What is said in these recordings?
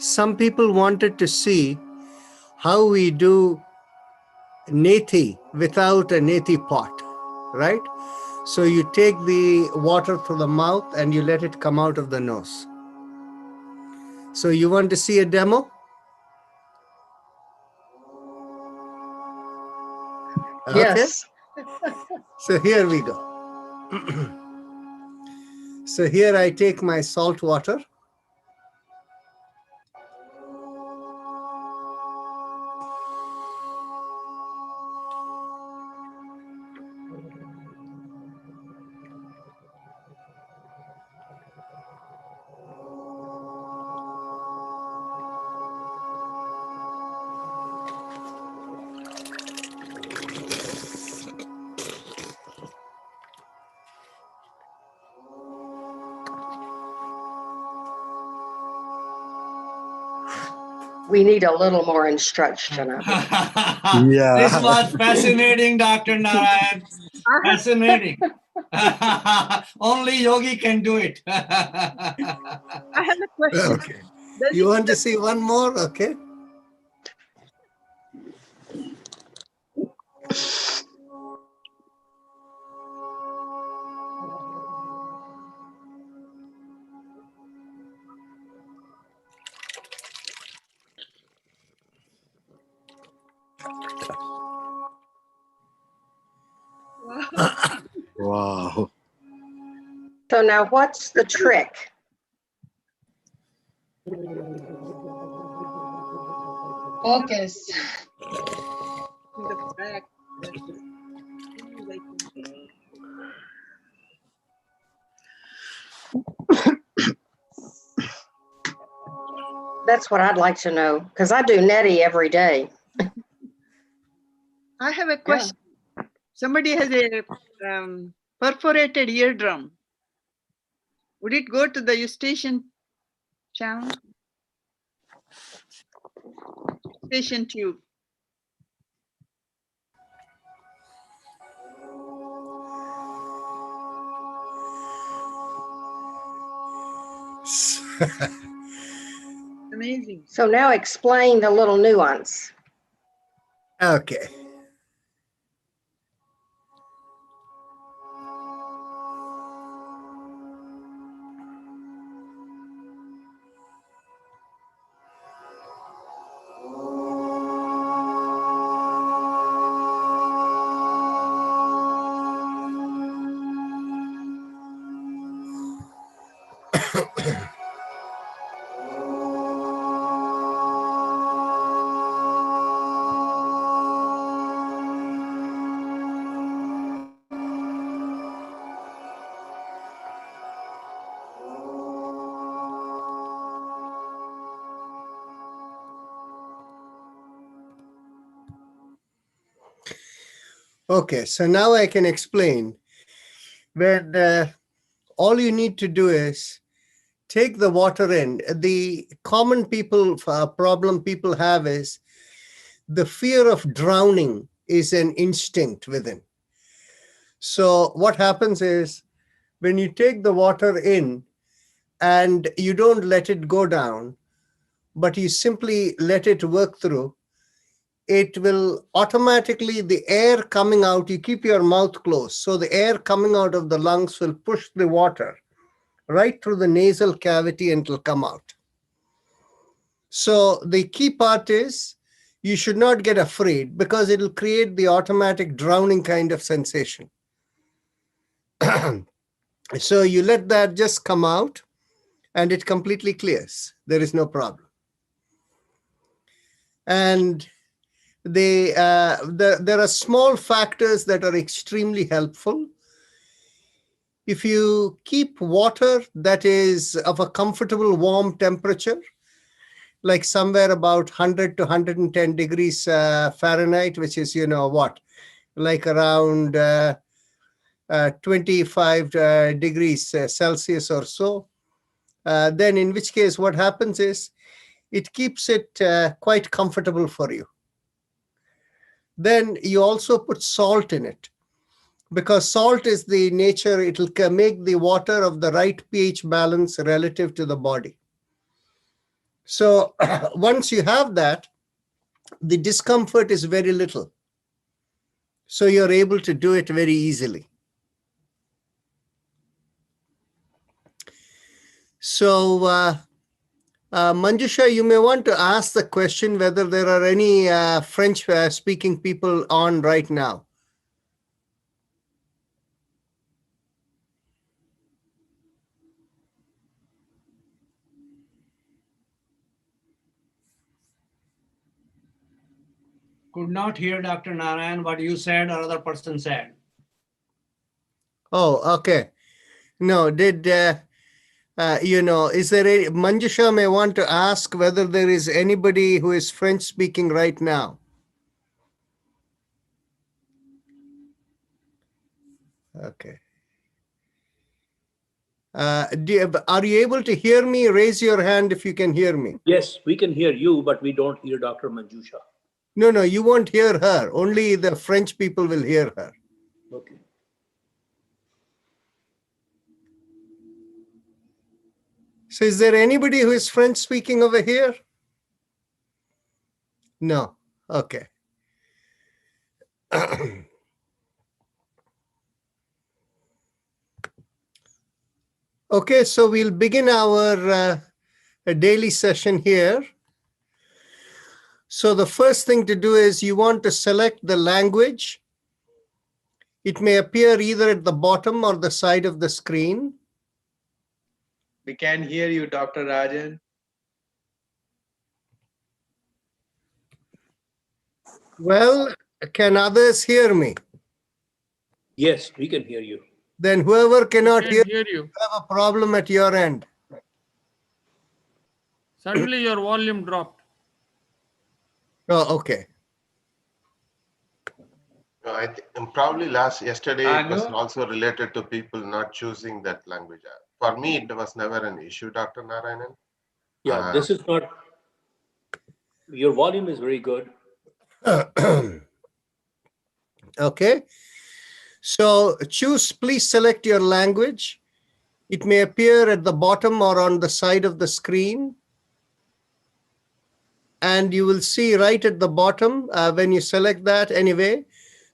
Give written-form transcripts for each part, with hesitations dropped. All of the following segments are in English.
Some people wanted to see how we do neti without a neti pot, right? So you take the water through the mouth and you let it come out of the nose. So you want to see a demo? Okay. Yes. So here we go. So here I take my salt water. We need a little more instruction. This was fascinating, Dr. Narayan. Fascinating. Only yogi can do it. I have a question. Okay. You want to see one more? Okay. Wow. So now what's the trick? Focus. In the back. That's what I'd like to know, because I do neti every day. I have a question. Somebody has a perforated eardrum. Would it go to the eustachian channel? Eustachian tube. Amazing. So now explain the little nuance. Okay. Okay, so now I can explain. When all you need to do is take the water in. The common problem people have is the fear of drowning is an instinct within. So what happens is when you take the water in and you don't let it go down, but you simply let it work through, it will automatically, the air coming out, you keep your mouth closed. So the air coming out of the lungs will push the water right through the nasal cavity and it will come out. So the key part is you should not get afraid because it will create the automatic drowning kind of sensation. So you let that just come out and it completely clears. There is no problem. And there are small factors that are extremely helpful. If you keep water that is of a comfortable warm temperature, like somewhere about 100 to 110 degrees Fahrenheit, which is, like around 25 degrees Celsius or so, then in which case what happens is it keeps it quite comfortable for you. Then you also put salt in it, because salt is the nature, it will make the water of the right pH balance relative to the body. So once you have that, the discomfort is very little. So you're able to do it very easily. So Manjusha, you may want to ask the question whether there are any French speaking people on right now. Could not hear Dr. Narayan what you said or other person said. Oh, okay. No, did is there a Manjusha may want to ask whether there is anybody who is French speaking right now? Okay. Are you able to hear me? Raise your hand if you can hear me. Yes, we can hear you, but we don't hear Dr. Manjusha. No, you won't hear her. Only the French people will hear her. Okay. So is there anybody who is French speaking over here? No. Okay. Okay, so we'll begin our daily session here. So the first thing to do is you want to select the language. It may appear either at the bottom or the side of the screen. We can hear you, Dr. Rajan. Well, can others hear me? Yes, we can hear you. Then whoever cannot Can't hear hear you. have a problem at your end. Suddenly your volume dropped. Oh, okay. No, probably yesterday it was Anu? also related to people not choosing that language. For me, it was never an issue, Dr. Narayanan. Yeah, this is not, your volume is very good. Okay. So please select your language. It may appear at the bottom or on the side of the screen. And you will see right at the bottom when you select that anyway.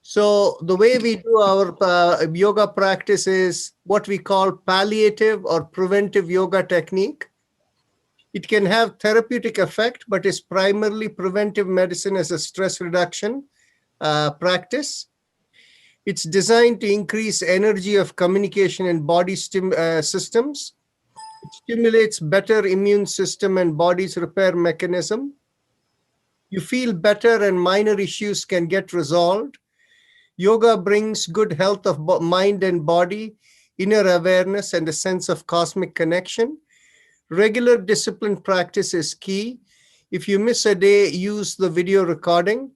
So the way we do our yoga practice is what we call palliative or preventive yoga technique. It can have therapeutic effect, but is primarily preventive medicine as a stress reduction practice. It's designed to increase energy of communication and body systems. It stimulates better immune system and body's repair mechanism. You feel better and minor issues can get resolved. Yoga brings good health of mind and body, inner awareness, and a sense of cosmic connection. Regular disciplined practice is key. If you miss a day, use the video recording.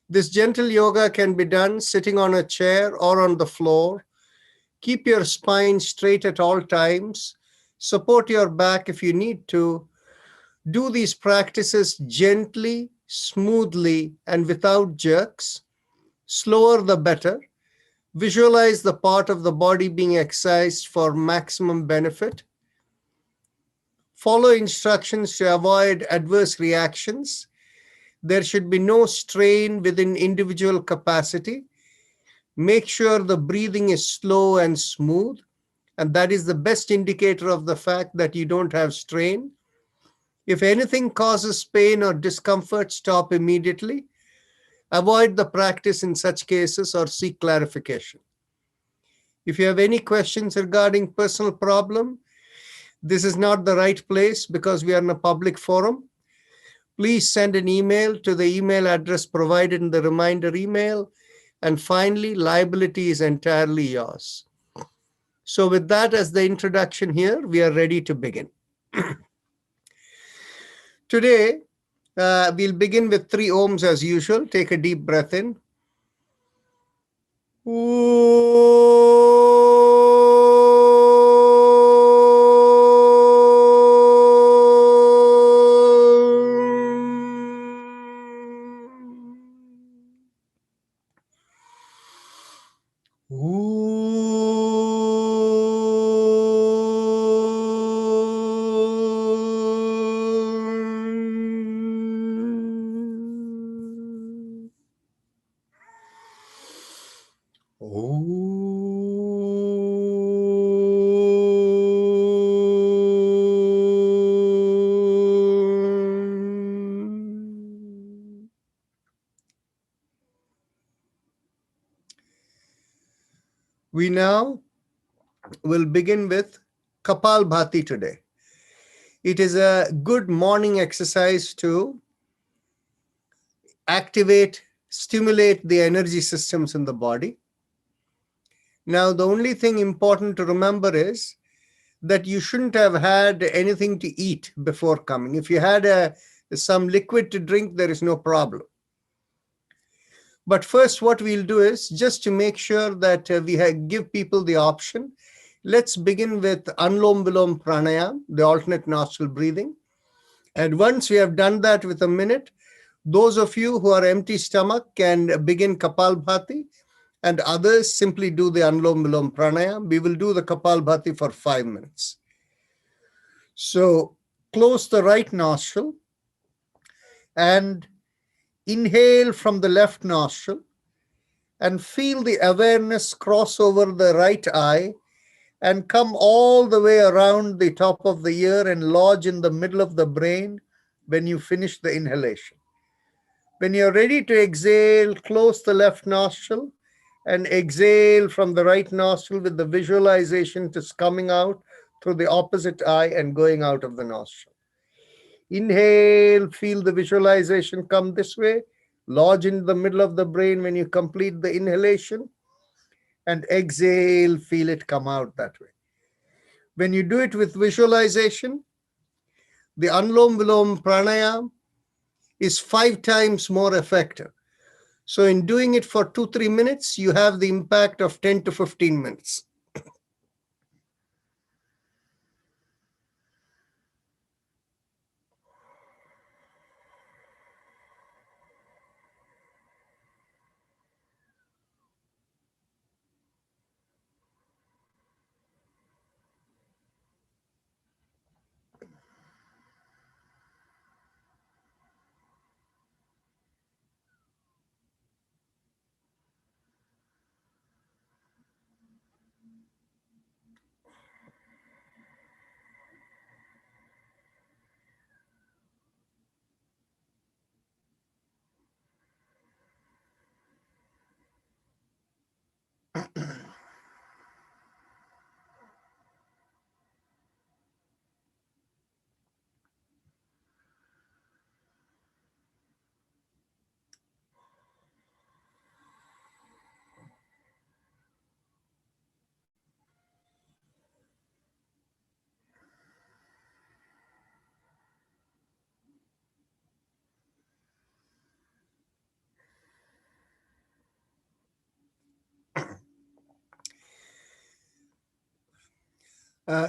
This gentle yoga can be done sitting on a chair or on the floor. Keep your spine straight at all times. Support your back if you need to. Do these practices gently, smoothly, and without jerks. Slower the better. Visualize the part of the body being exercised for maximum benefit. Follow instructions to avoid adverse reactions. There should be no strain within individual capacity. Make sure the breathing is slow and smooth, and that is the best indicator of the fact that you don't have strain. If anything causes pain or discomfort, stop immediately. Avoid the practice in such cases or seek clarification. If you have any questions regarding personal problem, this is not the right place because we are in a public forum. Please send an email to the email address provided in the reminder email. And finally, liability is entirely yours. So with that as the introduction here, we are ready to begin. Today, we'll begin with 3 ohms as usual. Take a deep breath in. We now will begin with Kapalbhati today. It is a good morning exercise to activate, stimulate the energy systems in the body. Now, the only thing important to remember is that you shouldn't have had anything to eat before coming. If you had some liquid to drink, there is no problem. But first, what we'll do is just to make sure that we give people the option. Let's begin with Anlom Vilom Pranayam, the alternate nostril breathing. And once we have done that with a minute, those of you who are empty stomach can begin Kapalbhati, and others simply do the Anlom Vilom Pranayam. We will do the Kapalbhati for 5 minutes. So close the right nostril and inhale from the left nostril and feel the awareness cross over the right eye and come all the way around the top of the ear and lodge in the middle of the brain when you finish the inhalation. When you're ready to exhale, close the left nostril and exhale from the right nostril with the visualization just coming out through the opposite eye and going out of the nostril. Inhale, feel the visualization come this way, lodge in the middle of the brain when you complete the inhalation, and exhale, feel it come out that way. When you do it with visualization, the Anlom Vilom Pranayam is 5 times more effective. So in doing it for 2-3 minutes, you have the impact of 10 to 15 minutes.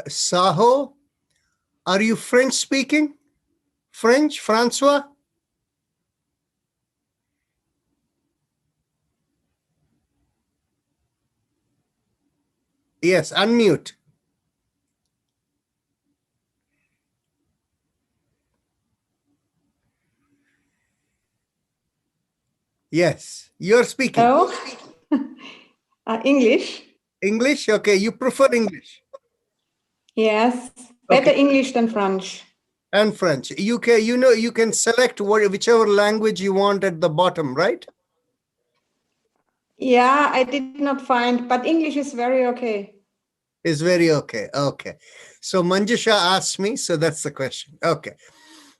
Saho, are you French speaking? French, Francois? Yes, unmute. Yes, you're speaking. Oh, English. English? Okay, you prefer English. Yes, better Okay. English than French. And French. You can select whichever language you want at the bottom, right? Yeah, I did not find, but English is very okay. Is very okay. Okay. So Manjusha asked me, so that's the question. Okay.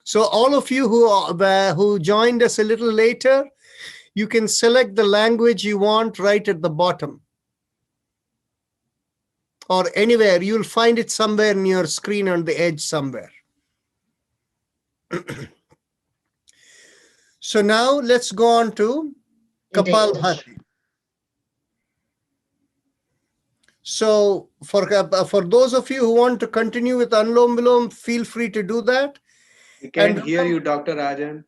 So all of you who joined us a little later, you can select the language you want right at the bottom. Or anywhere. You'll find it somewhere in your screen on the edge somewhere. So now let's go on to Kapalbhati. So for those of you who want to continue with Anlom Vilom, feel free to do that. We can't And- hear you, Dr. Rajan.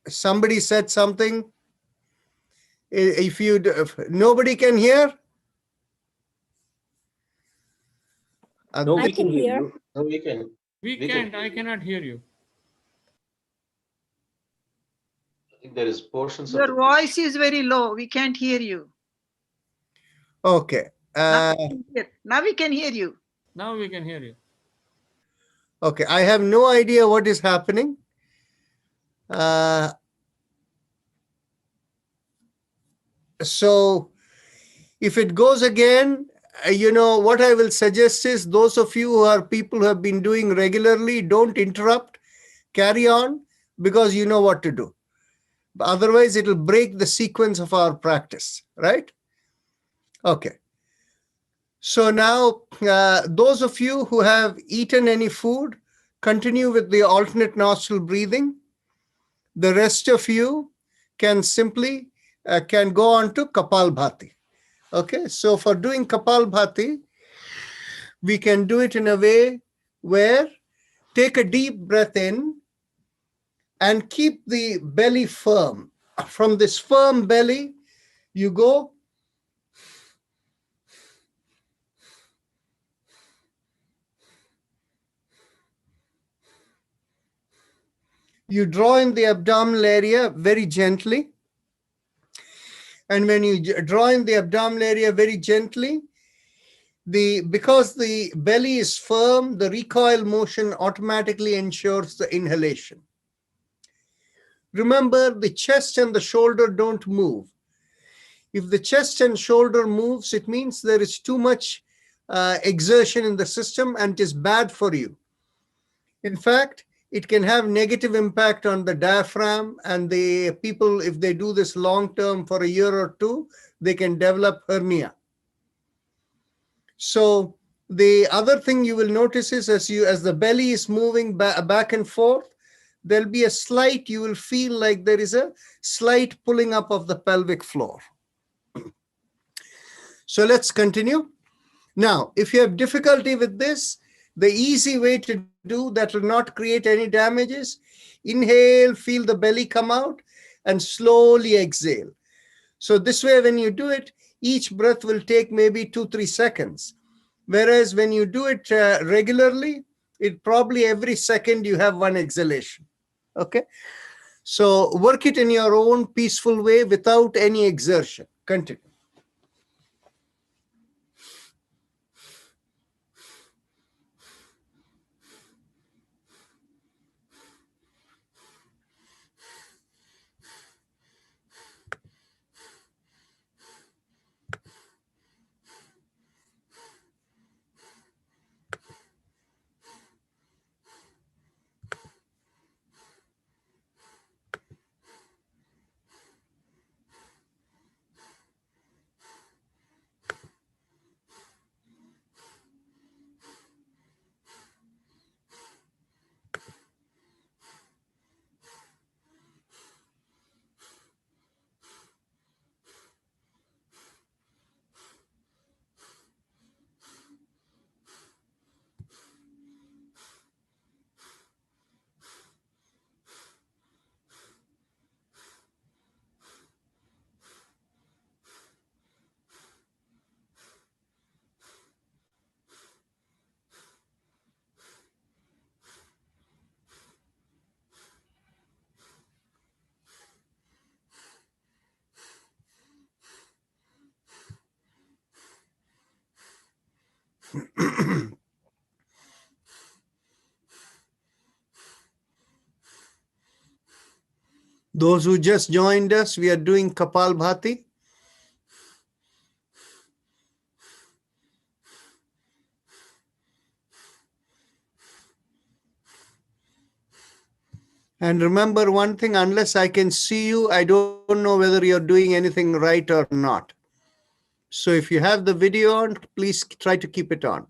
Somebody said something. If nobody can hear, No, I we can can hear hear. you. No, we can. We We can't. can. I cannot hear you. I think there is portions of Your the. voice is very low. We can't hear you. okay. Now we can hear you. Now we can hear you. Okay, I have no idea what is happening. So if it goes again, what I will suggest is those of you who are people who have been doing regularly, don't interrupt, carry on, because you know what to do. Otherwise, it will break the sequence of our practice, right? Okay. So now, those of you who have eaten any food, continue with the alternate nostril breathing. The rest of you can simply can go on to Kapalbhati. Okay, so for doing Kapalbhati, we can do it in a way where take a deep breath in and keep the belly firm. From this firm belly, you go you draw in the abdominal area very gently. And when you draw in the abdominal area very gently, because the belly is firm, the recoil motion automatically ensures the inhalation. Remember, the chest and the shoulder don't move. If the chest and shoulder moves, it means there is too much exertion in the system and it is bad for you. In fact, it can have negative impact on the diaphragm, and the people, if they do this long term for a year or two, they can develop hernia. So the other thing you will notice is as the belly is moving back and forth, there'll be a slight, you will feel like there is a slight pulling up of the pelvic floor. So let's continue. Now, if you have difficulty with this, the easy way to do that will not create any damages, inhale, feel the belly come out, and slowly exhale. So this way, when you do it, each breath will take maybe 2-3 seconds. Whereas when you do it regularly, it probably every second you have one exhalation. Okay. So work it in your own peaceful way without any exertion. Continue. Those who just joined us, we are doing Kapalbhati. And remember one thing, unless I can see you, I don't know whether you're doing anything right or not. So if you have the video on, please try to keep it on.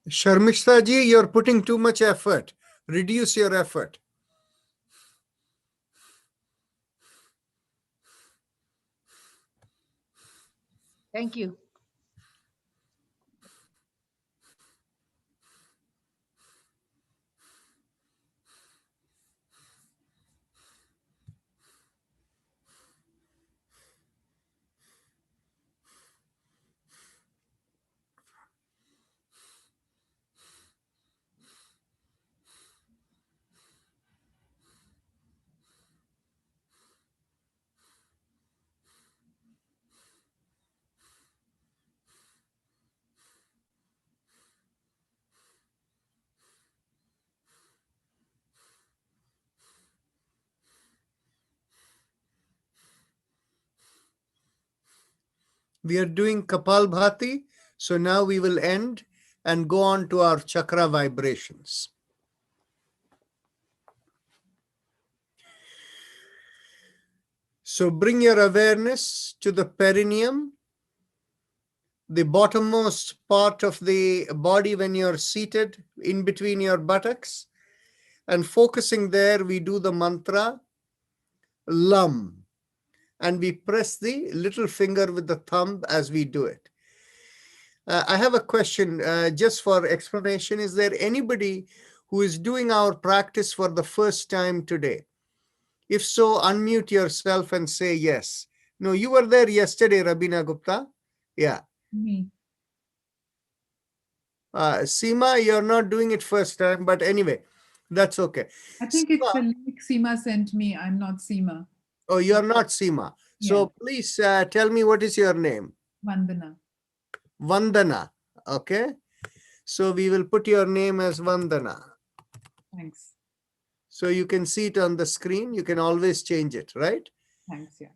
Sharmishta ji, you're putting too much effort. Reduce your effort. Thank you. We are doing Kapalbhati. So now we will end and go on to our chakra vibrations. So bring your awareness to the perineum, the bottommost part of the body when you're seated in between your buttocks. And focusing there, we do the mantra Lam. And we press the little finger with the thumb as we do it. I have a question just for explanation. Is there anybody who is doing our practice for the first time today? If so, unmute yourself and say yes. No, you were there yesterday, Rabina Gupta. Yeah. Me. Seema, you're not doing it first time, but anyway, that's okay. I think it's Seema, the link Seema sent me. I'm not Seema. oh, you're not Seema. So please tell me, what is your name? Vandana. Vandana. Okay. So we will put your name as Vandana. Thanks. So you can see it on the screen. You can always change it, right? Thanks. Yeah.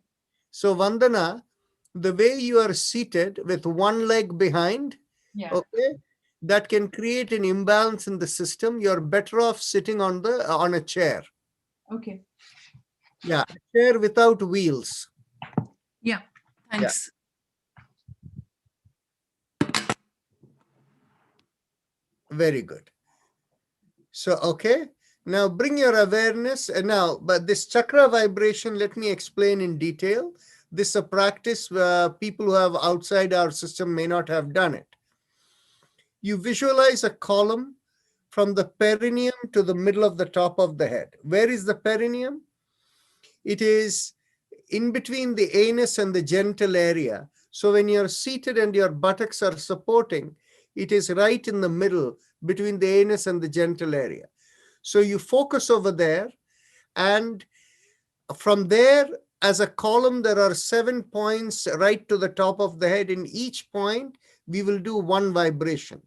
So Vandana, the way you are seated with one leg behind, Yeah. okay, that can create an imbalance in the system. You're better off sitting on a chair. Okay. Yeah, a chair without wheels. Yeah. Thanks. Very good. So, okay. Now bring your awareness. Now, but this chakra vibration, let me explain in detail. This is a practice where people who have outside our system may not have done it. You visualize a column from the perineum to the middle of the top of the head. Where is the perineum? It is in between the anus and the genital area. So when you're seated and your buttocks are supporting, it is right in the middle between the anus and the genital area. So you focus over there, and from there, as a column, there are 7 points right to the top of the head. In each point, we will do one vibration.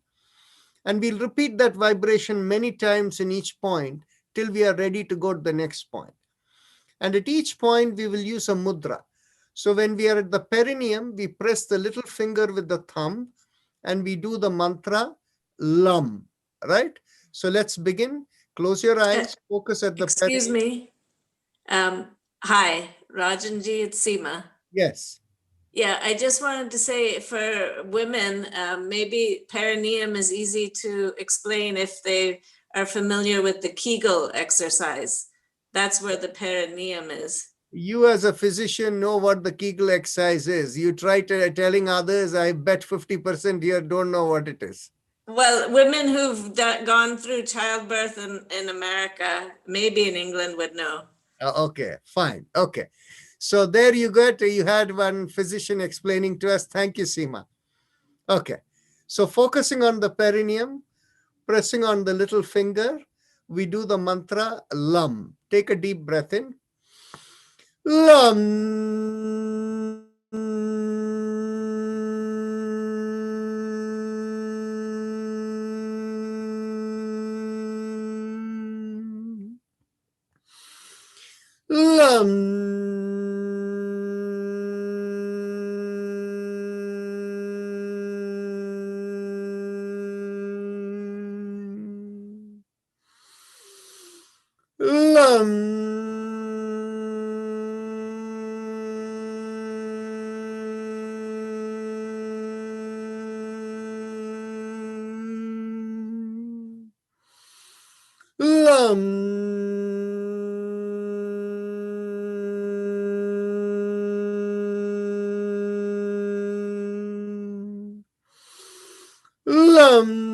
And we'll repeat that vibration many times in each point till we are ready to go to the next point. And at each point, we will use a mudra. So when we are at the perineum, we press the little finger with the thumb and we do the mantra Lam, right? So let's begin. Close your eyes, focus at the Excuse perineum. me. Hi, Rajanji, it's Seema. Yes. Yeah, I just wanted to say for women, maybe perineum is easy to explain if they are familiar with the Kegel exercise. That's where the perineum is. You as a physician know what the Kegel exercise is. You try telling others, I bet 50% here don't know what it is. Well, women who've gone through childbirth in America, maybe in England, would know. Okay, fine. Okay. So there you got, you had one physician explaining to us. Thank you, Seema. Okay. So focusing on the perineum, pressing on the little finger, we do the mantra Lam. Take a deep breath in. Lam. Lam. Lam. Lam. Lam.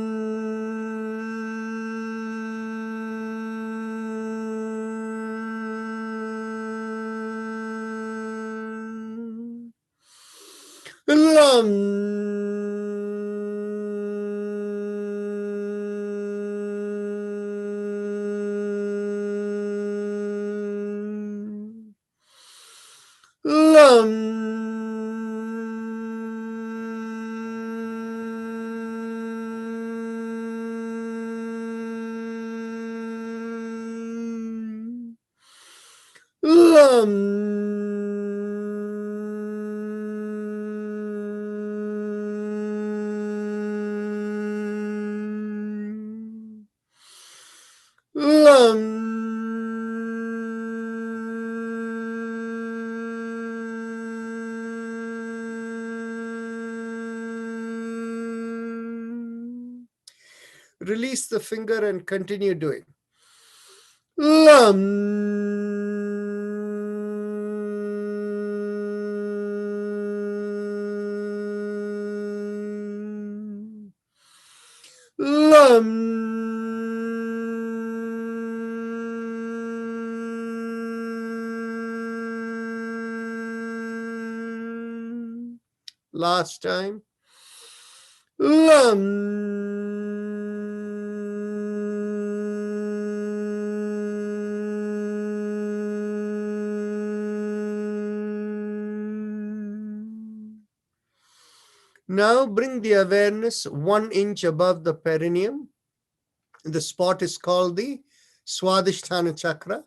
Lam. Lam. Lam. Release the finger and continue doing. Lam. Last time. Now bring the awareness 1 inch above the perineum. The spot is called the Swadhisthana chakra,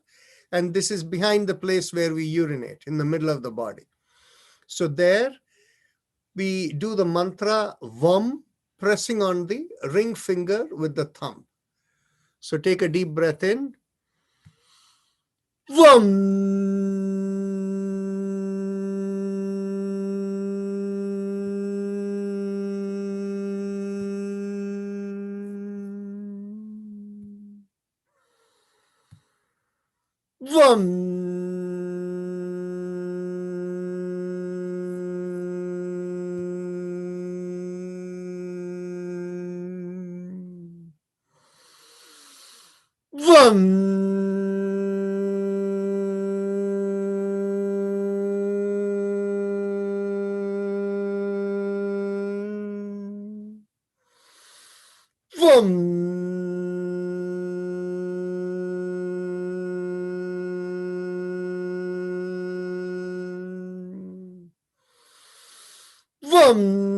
and this is behind the place where we urinate, in the middle of the body. So there we do the mantra Vam, pressing on the ring finger with the thumb. So take a deep breath in. Vam. Vam. Vam. Vam.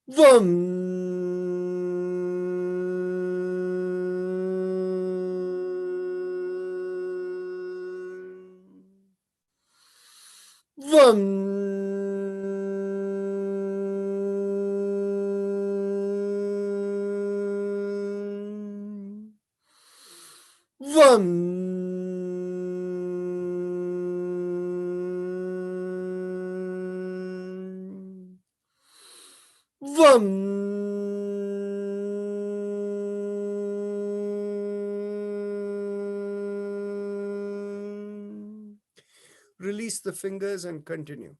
Vam. Vam. Vam. Vam. Release the fingers and continue.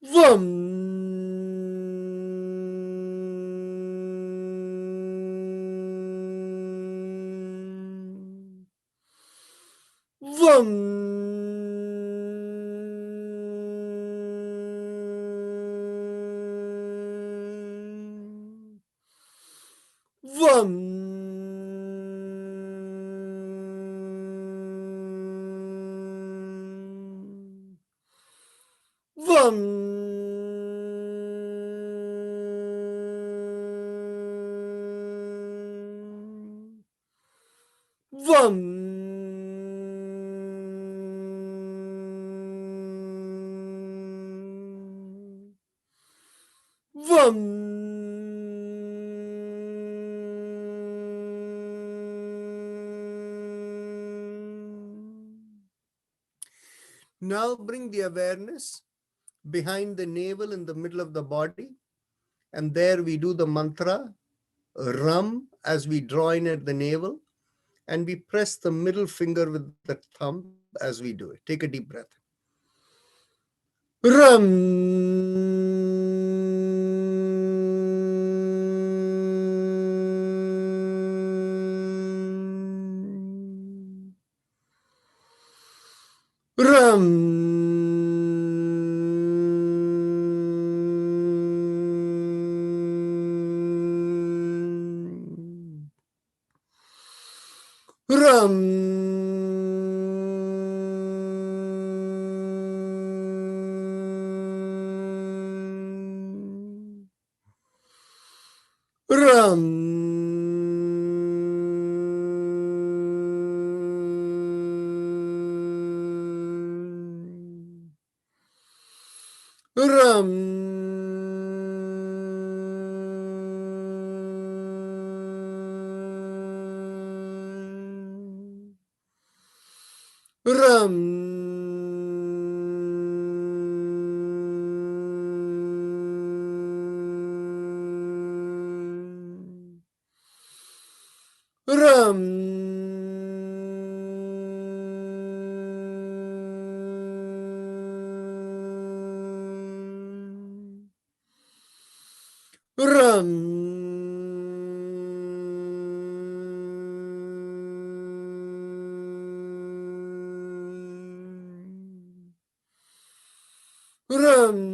Vam. Vam. Vam. Vam. Vam. Vam. Now bring the awareness behind the navel in the middle of the body. And there we do the mantra, Ram, as we draw in at the navel. And we press the middle finger with the thumb as we do it. Take a deep breath. Ram. Ram. Ram. Ram. Ram. Ram. Ram. Ram. Ram.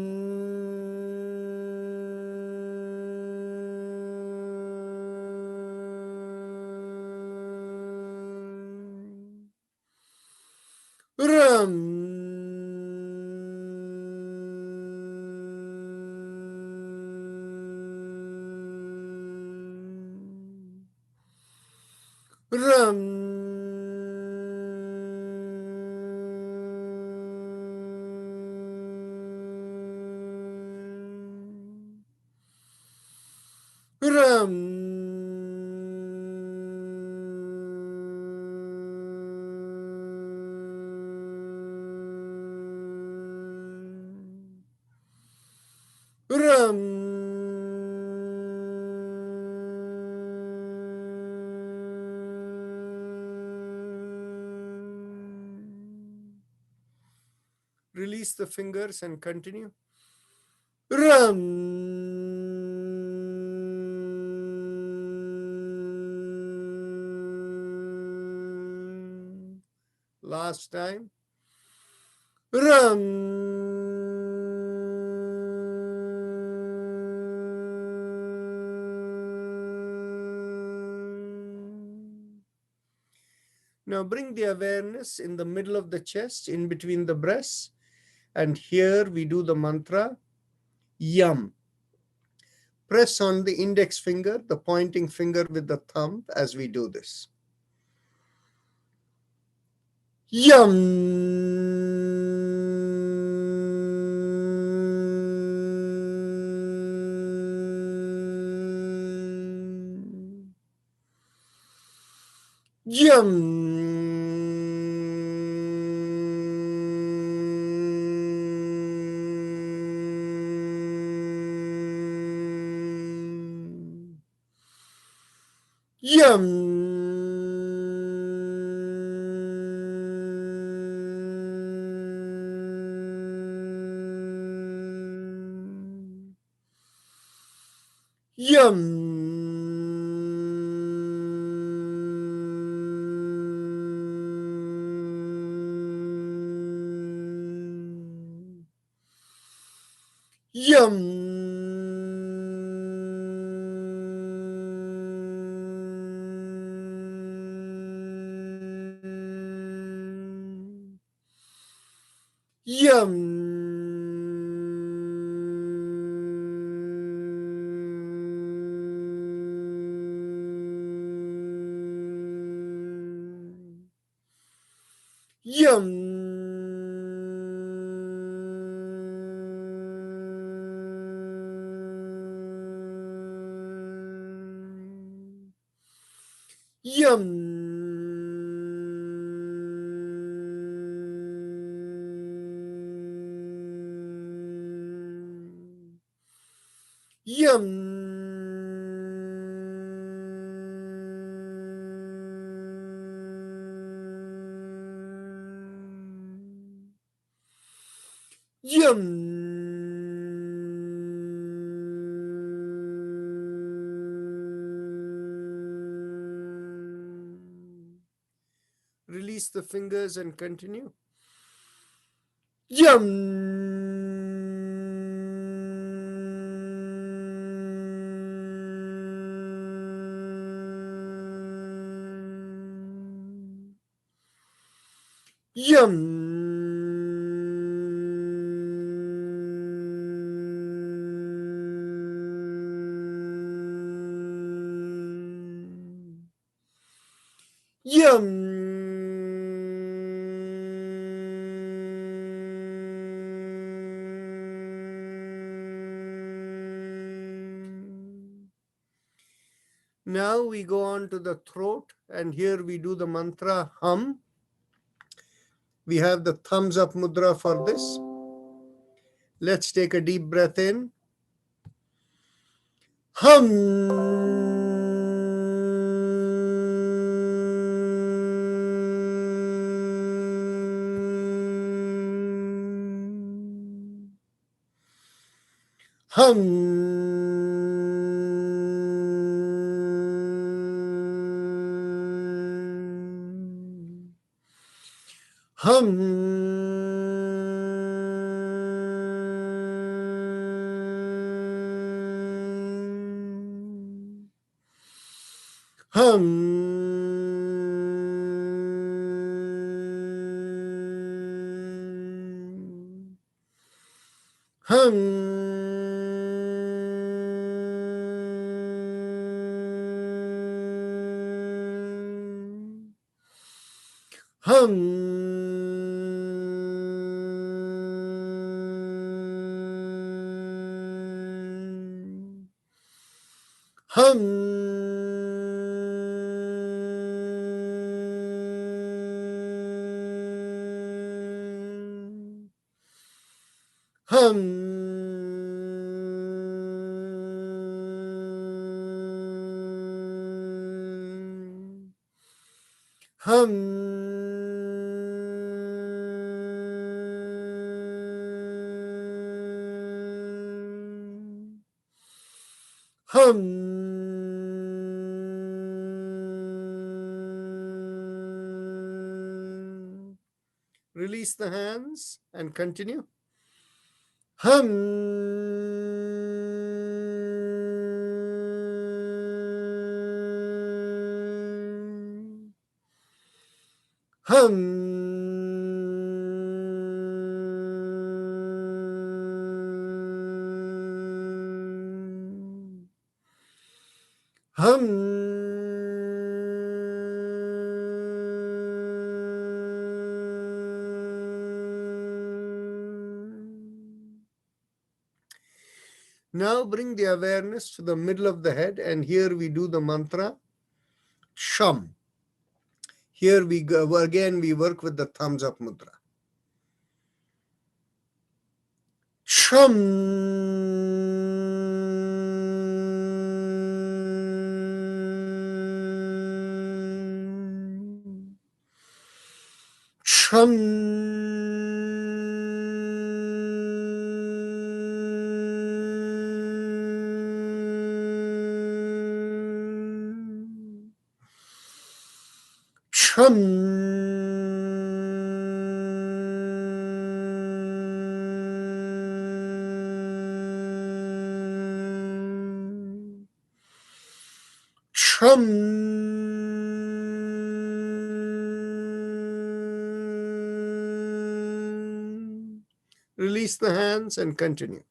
Ram. Ram. Ram. Ram. Release the fingers and continue. Ram. Last time. Ram. Now bring the awareness in the middle of the chest, in between the breasts. And here we do the mantra, Yam. Press on the index finger, the pointing finger with the thumb as we do this. Yam. Yum. Yum. Yum. Yum. Yum. Yum. Yum. Release the fingers and continue. Yum. Now we go on to the throat, and here we do the mantra hum. We have the thumbs up mudra for this. Let's take a deep breath in. Release the hands and continue. Now bring the awareness to the middle of the head, and here we do the mantra Sham. Here we go again, we work with the thumbs up mudra. Release the hands and continue.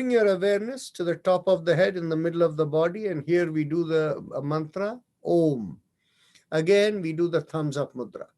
Bring your awareness to the top of the head in the middle of the body, and here we do the mantra Om. Again, we do the thumbs up mudra.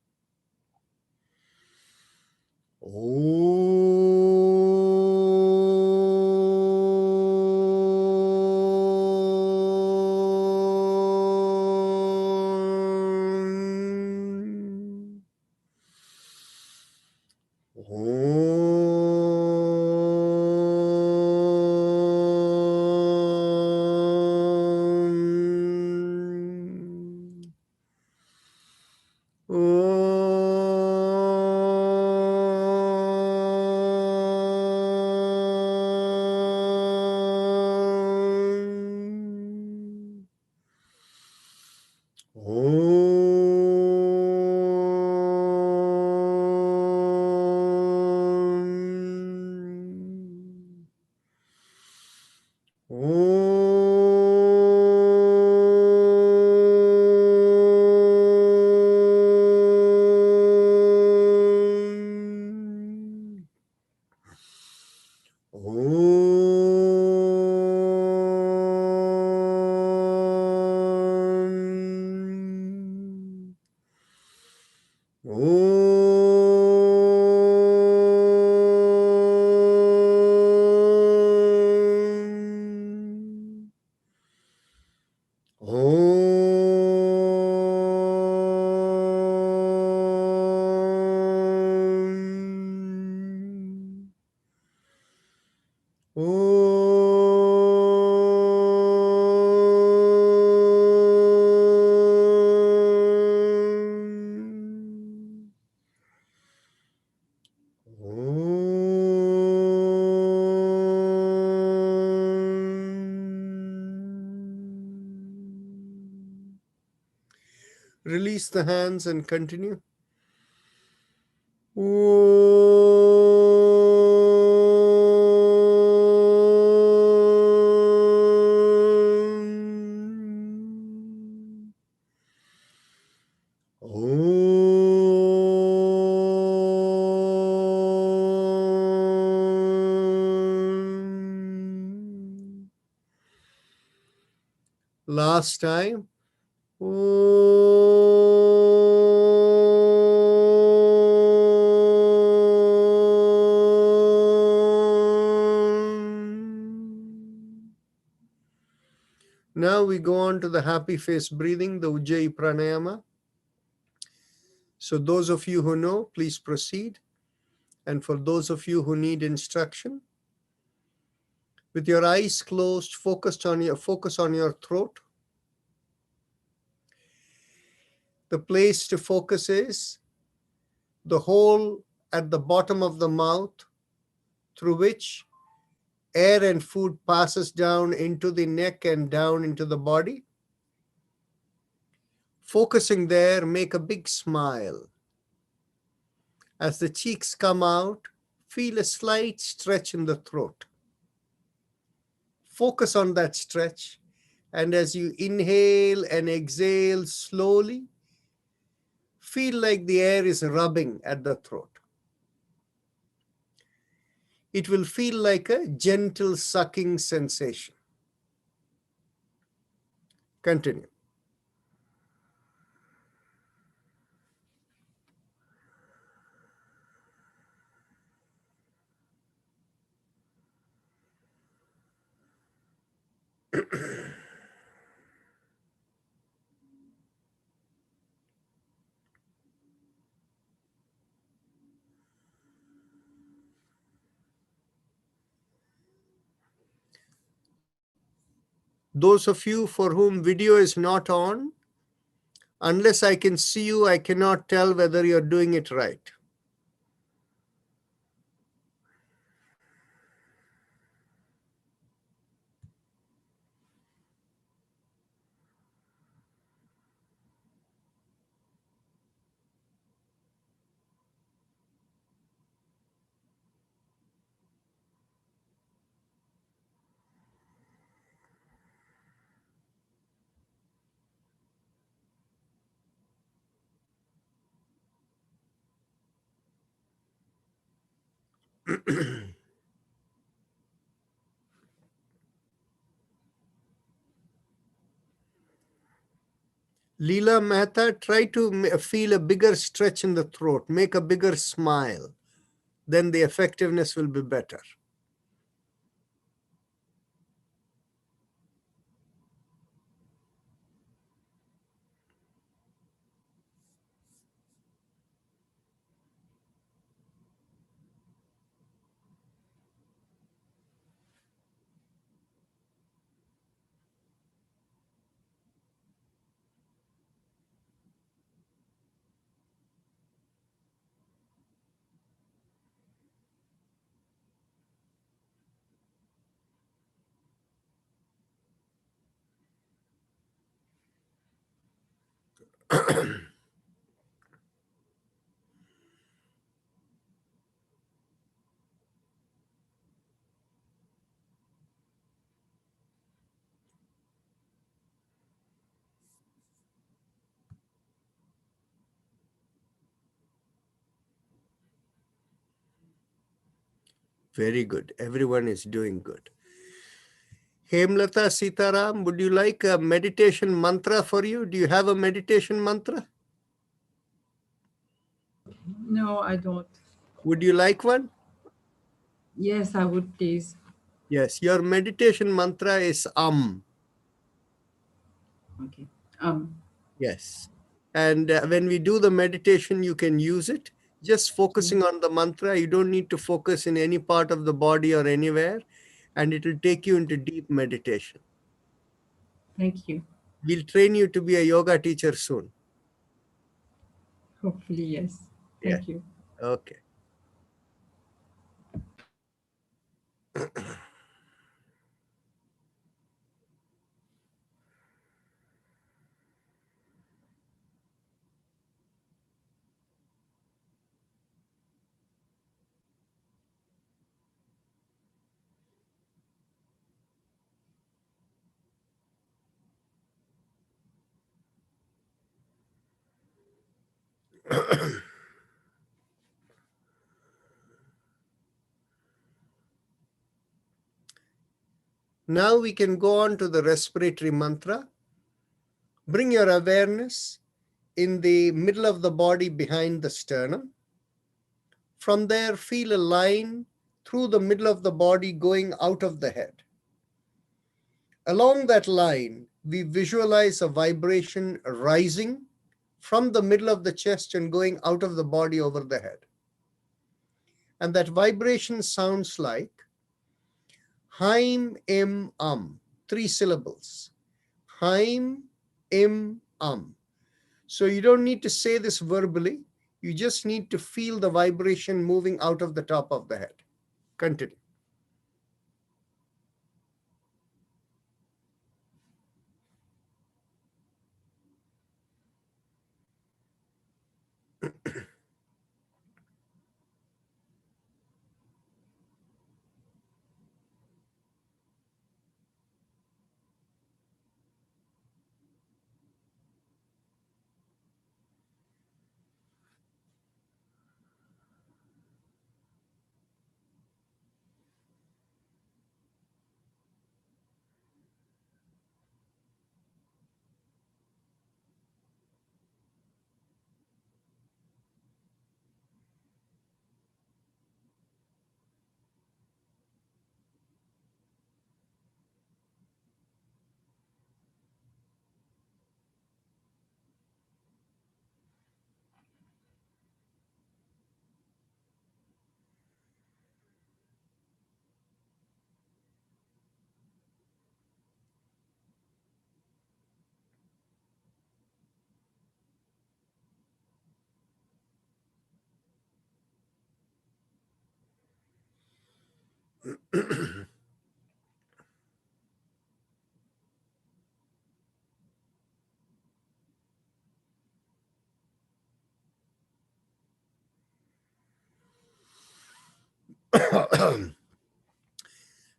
Release the hands and continue. Last time. Now we go on to the happy face breathing, the Ujjayi Pranayama. So those of you who know, please proceed. And for those of you who need instruction, with your eyes closed, focus on your throat. The place to focus is the hole at the bottom of the mouth through which air and food passes down into the neck and down into the body. Focusing there, make a big smile. As the cheeks come out, feel a slight stretch in the throat. Focus on that stretch, and as you inhale and exhale slowly, feel like the air is rubbing at the throat. It will feel like a gentle sucking sensation. Continue. Those of you for whom video is not on, unless I can see you, I cannot tell whether you're doing it right. Leela Mehta, try to feel a bigger stretch in the throat, make a bigger smile. Then the effectiveness will be better. Very good. Everyone is doing good. Hemlata Sitaram, would you like a meditation mantra for you? Do you have a meditation mantra? No, I don't. Would you like one? Yes, I would, please. Yes, your meditation mantra is Okay. Yes. And when we do the meditation, you can use it. Just focusing on the mantra, you don't need to focus in any part of the body or anywhere, and it will take you into deep meditation. Thank you. We'll train you to be a yoga teacher soon. Hopefully, yes. Yeah. Thank you. Okay. Now we can go on to the respiratory mantra. Bring your awareness in the middle of the body behind the sternum. From there, feel a line through the middle of the body going out of the head. Along that line, we visualize a vibration rising from the middle of the chest and going out of the body over the head. And that vibration sounds like Haim, Im, 3 syllables. Haim, Im, So you don't need to say this verbally. You just need to feel the vibration moving out of the top of the head. Continue.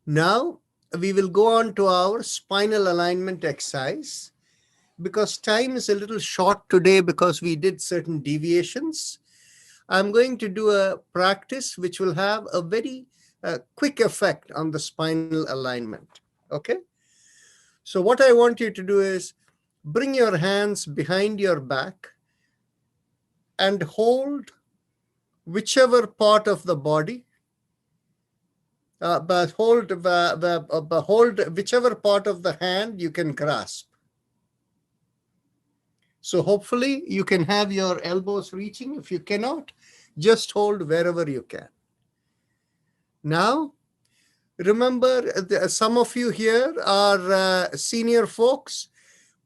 Now we will go on to our spinal alignment exercise. Because time is a little short today because we did certain deviations, I'm going to do a practice which will have a very quick effect on the spinal alignment. Okay? So what I want you to do is Bring your hands behind your back and hold whichever part of the body, but hold whichever part of the hand you can grasp. So hopefully you can have your elbows reaching. If you cannot, just hold wherever you can. Now, remember, some of you here are senior folks.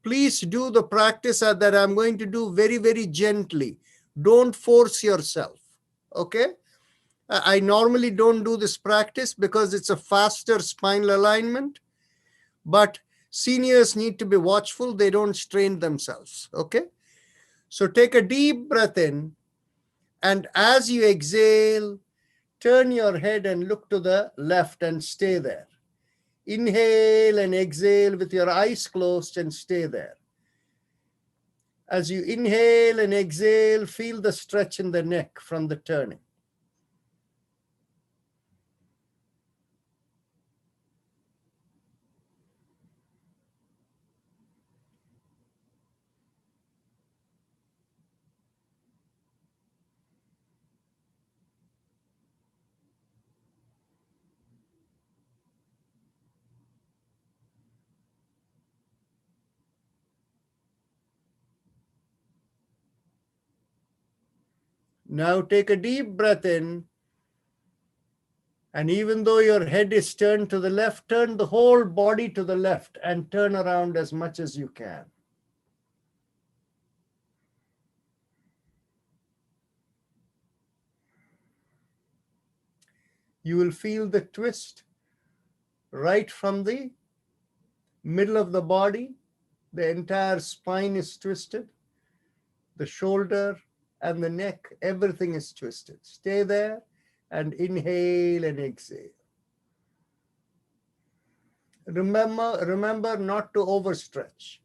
Please do the practice that I'm going to do very, very gently. Don't force yourself, okay? I normally don't do this practice because it's a faster spinal alignment, but seniors need to be watchful. They don't strain themselves, okay? So take a deep breath in, and as you exhale, turn your head and look to the left and stay there. Inhale and exhale with your eyes closed and stay there. As you inhale and exhale, feel the stretch in the neck from the turning. Now take a deep breath in, and even though your head is turned to the left, turn the whole body to the left and turn around as much as you can. You will feel the twist right from the middle of the body. The entire spine is twisted. The shoulder and the neck, everything is twisted. Stay there and inhale and exhale. Remember not to overstretch.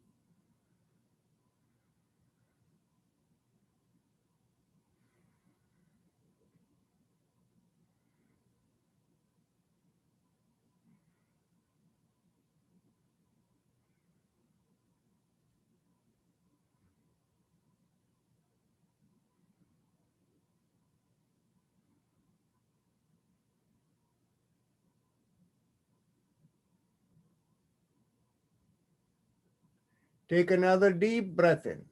Take another deep breath in.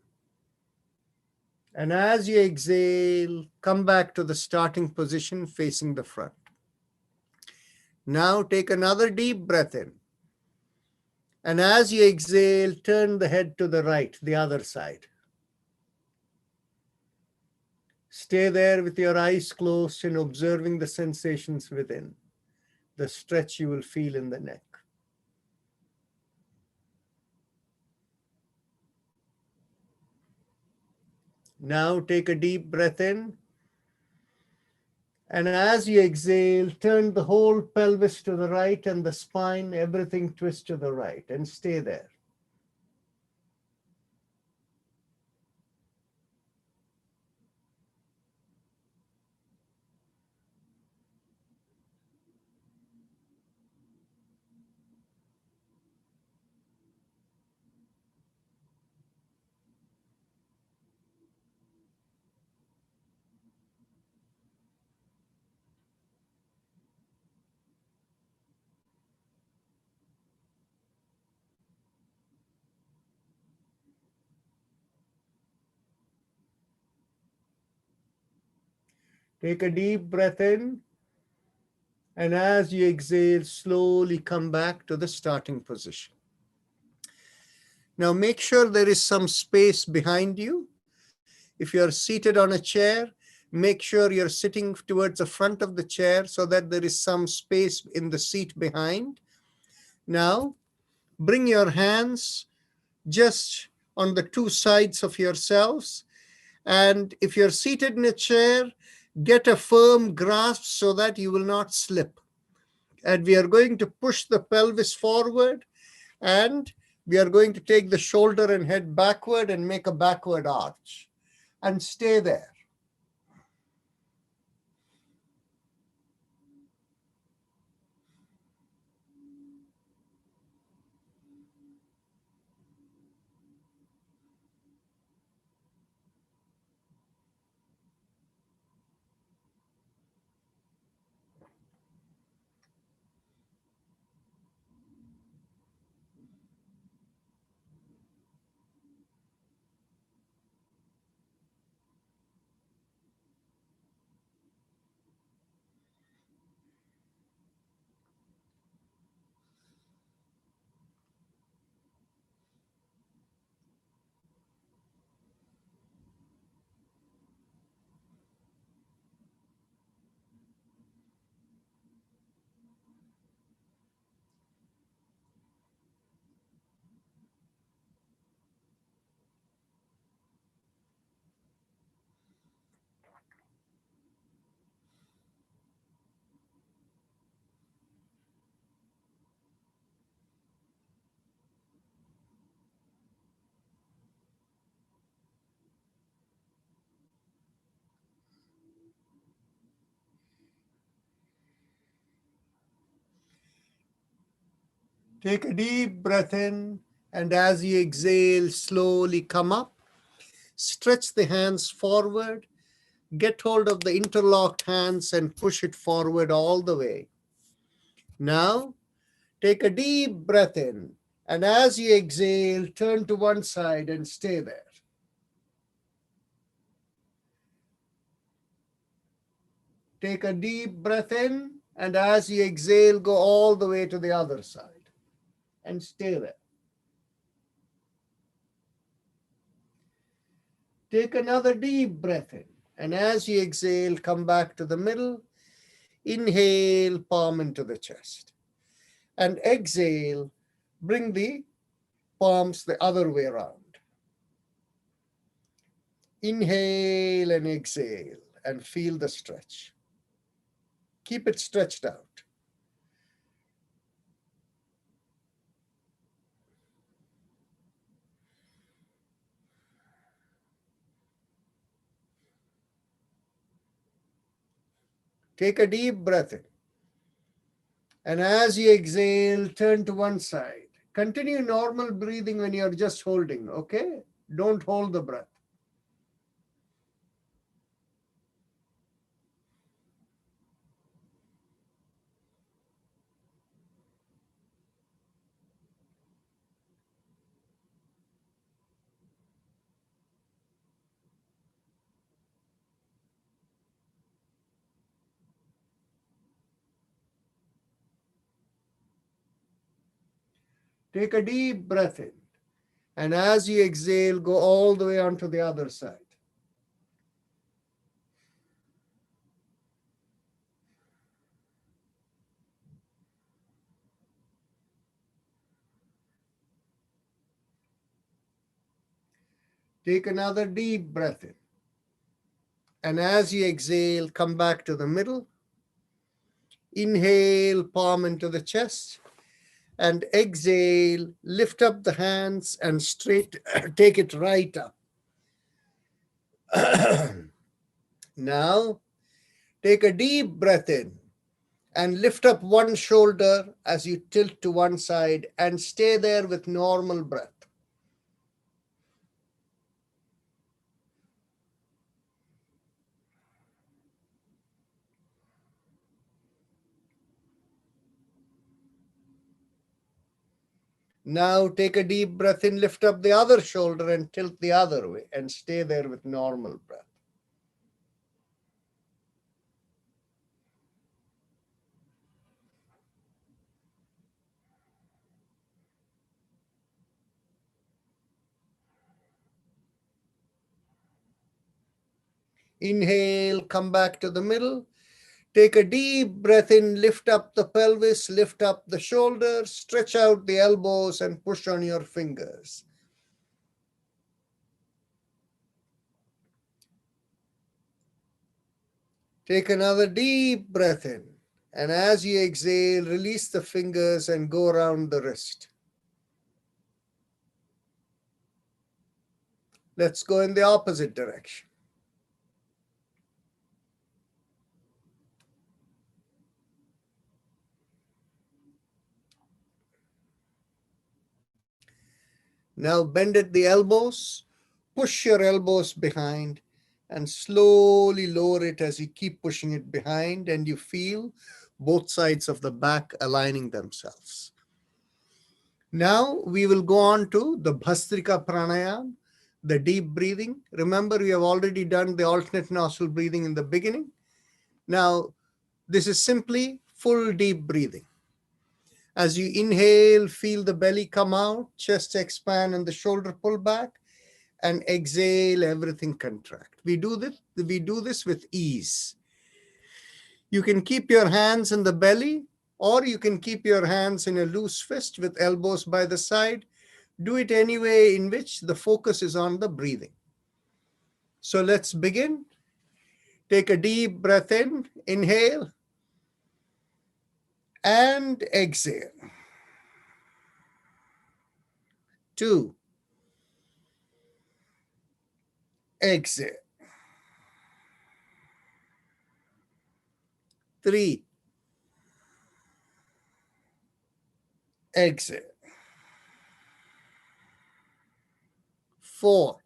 And as you exhale, come back to the starting position facing the front. Now take another deep breath in. And as you exhale, turn the head to the right, the other side. Stay there with your eyes closed and observing the sensations within, the stretch you will feel in the neck. Now take a deep breath in. And as you exhale, turn the whole pelvis to the right and the spine, everything twist to the right, and stay there. Take a deep breath in, and as you exhale, slowly come back to the starting position. Now make sure there is some space behind you. If you're seated on a chair, make sure you're sitting towards the front of the chair so that there is some space in the seat behind. Now, bring your hands just on the two sides of yourselves. And if you're seated in a chair, get a firm grasp so that you will not slip. And we are going to push the pelvis forward, and we are going to take the shoulder and head backward and make a backward arch. And stay there. Take a deep breath in, and as you exhale, slowly come up. Stretch the hands forward. Get hold of the interlocked hands and push it forward all the way. Now, take a deep breath in, and as you exhale, turn to one side and stay there. Take a deep breath in, and as you exhale, go all the way to the other side and stay there. Take another deep breath in, and as you exhale, come back to the middle. Inhale, palm into the chest. And exhale, bring the palms the other way around. Inhale and exhale, and feel the stretch. Keep it stretched out. Take a deep breath in. And as you exhale, turn to one side. Continue normal breathing when you're just holding, okay? Don't hold the breath. Take a deep breath in. And as you exhale, go all the way onto the other side. Take another deep breath in. And as you exhale, come back to the middle. Inhale, palm into the chest. And exhale, lift up the hands and straight, take it right up. Now, take a deep breath in and lift up one shoulder as you tilt to one side and stay there with normal breath. Now take a deep breath in, lift up the other shoulder and tilt the other way and stay there with normal breath. Inhale, come back to the middle. Take a deep breath in, lift up the pelvis, lift up the shoulders, stretch out the elbows and push on your fingers. Take another deep breath in. And as you exhale, release the fingers and go around the wrist. Let's go in the opposite direction. Now bend at the elbows, push your elbows behind and slowly lower it as you keep pushing it behind and you feel both sides of the back aligning themselves. Now we will go on to the Bhastrika Pranayam, the deep breathing. Remember, we have already done the alternate nostril breathing in the beginning. Now, this is simply full deep breathing. As you inhale, feel the belly come out, chest expand and the shoulder pull back, and exhale, everything contract. We do this with ease. You can keep your hands in the belly, or you can keep your hands in a loose fist with elbows by the side. Do it any way in which the focus is on the breathing. So let's begin. Take a deep breath in, inhale, and exhale. 2, exhale. 3, exit. 4,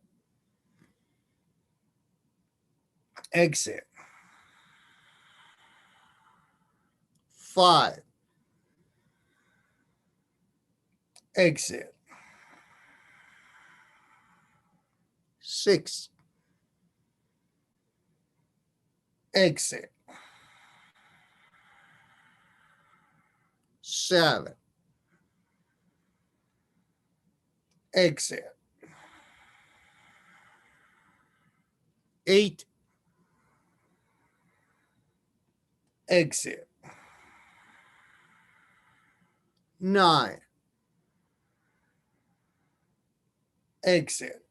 exit. 5, exit. 6, exit. 7, exit. 8, exit. 9, exit.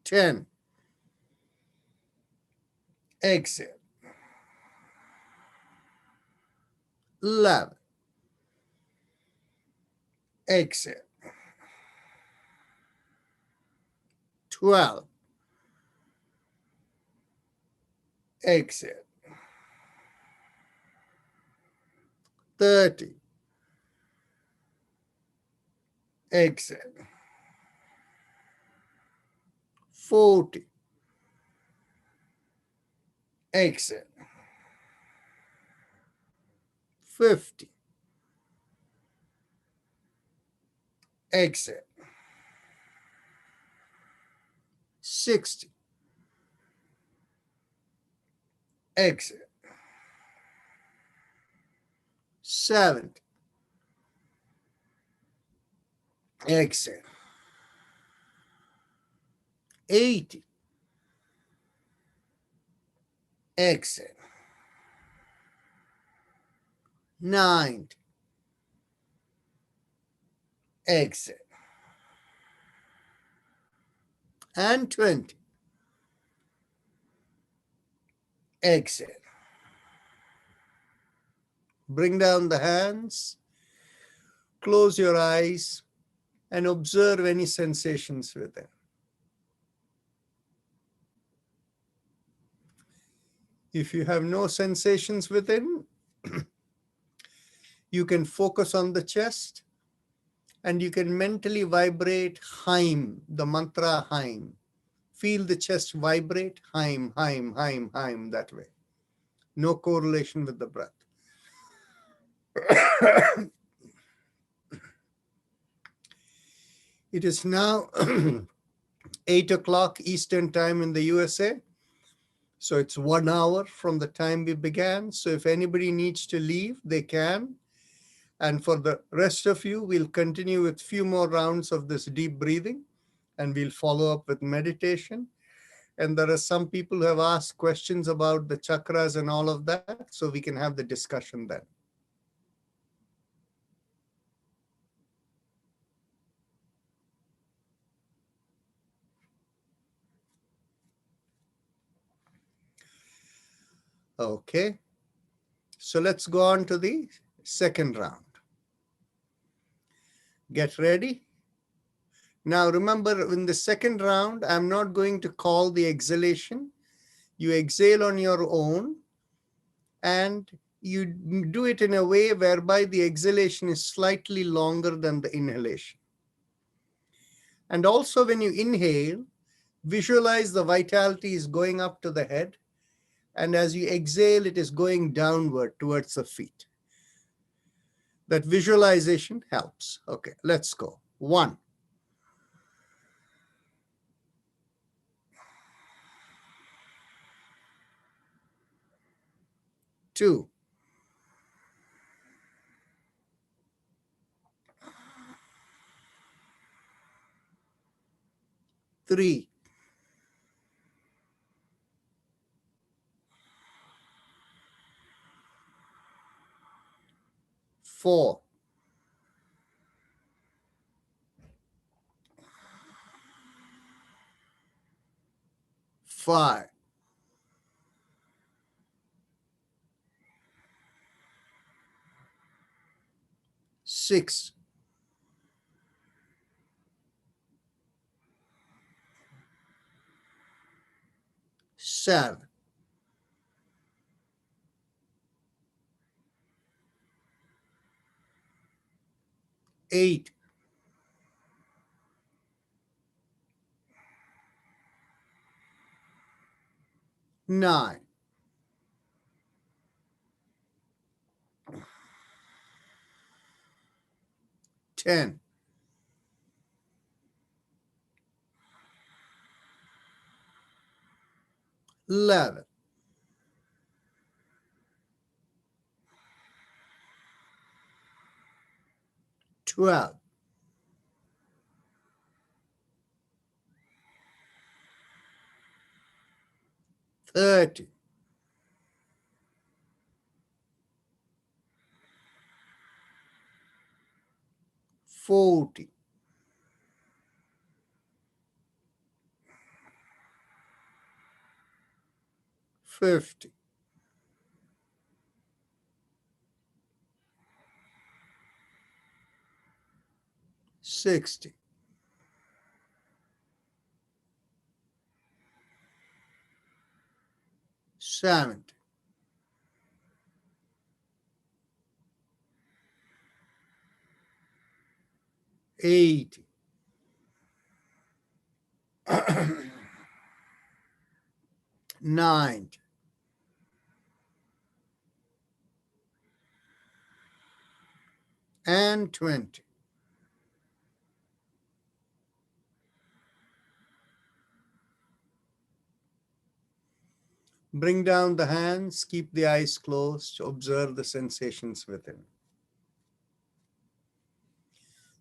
10, exit. 11, exit. 12, exit. 30, exit. 40, exit. 50, exit. 60, exit. 70, exit. 80, exit. 90, exit. And 20, exit. Bring down the hands, close your eyes, and observe any sensations within. If you have no sensations within, you can focus on the chest and you can mentally vibrate Haim, the mantra Haim. Feel the chest vibrate, Haim, Haim, Haim, Haim, that way. No correlation with the breath. It is now 8 o'clock Eastern time in the USA. So it's 1 hour from the time we began. So if anybody needs to leave, they can. And for the rest of you, we'll continue with few more rounds of this deep breathing and we'll follow up with meditation. And there are some people who have asked questions about the chakras and all of that. So we can have the discussion then. Okay, so let's go on to the second round. Get ready. Now remember, in the second round, I'm not going to call the exhalation. You exhale on your own and you do it in a way whereby the exhalation is slightly longer than the inhalation. And also when you inhale, visualize the vitality is going up to the head. And as you exhale, it is going downward towards the feet. That visualization helps. Okay, let's go. 1, 2, 3, 4, 5, 6, 7, 8, 9, 10, 11, 12, 13, 14, 15, 16, 17, 18, 19, and 20. Bring down the hands, keep the eyes closed, observe the sensations within.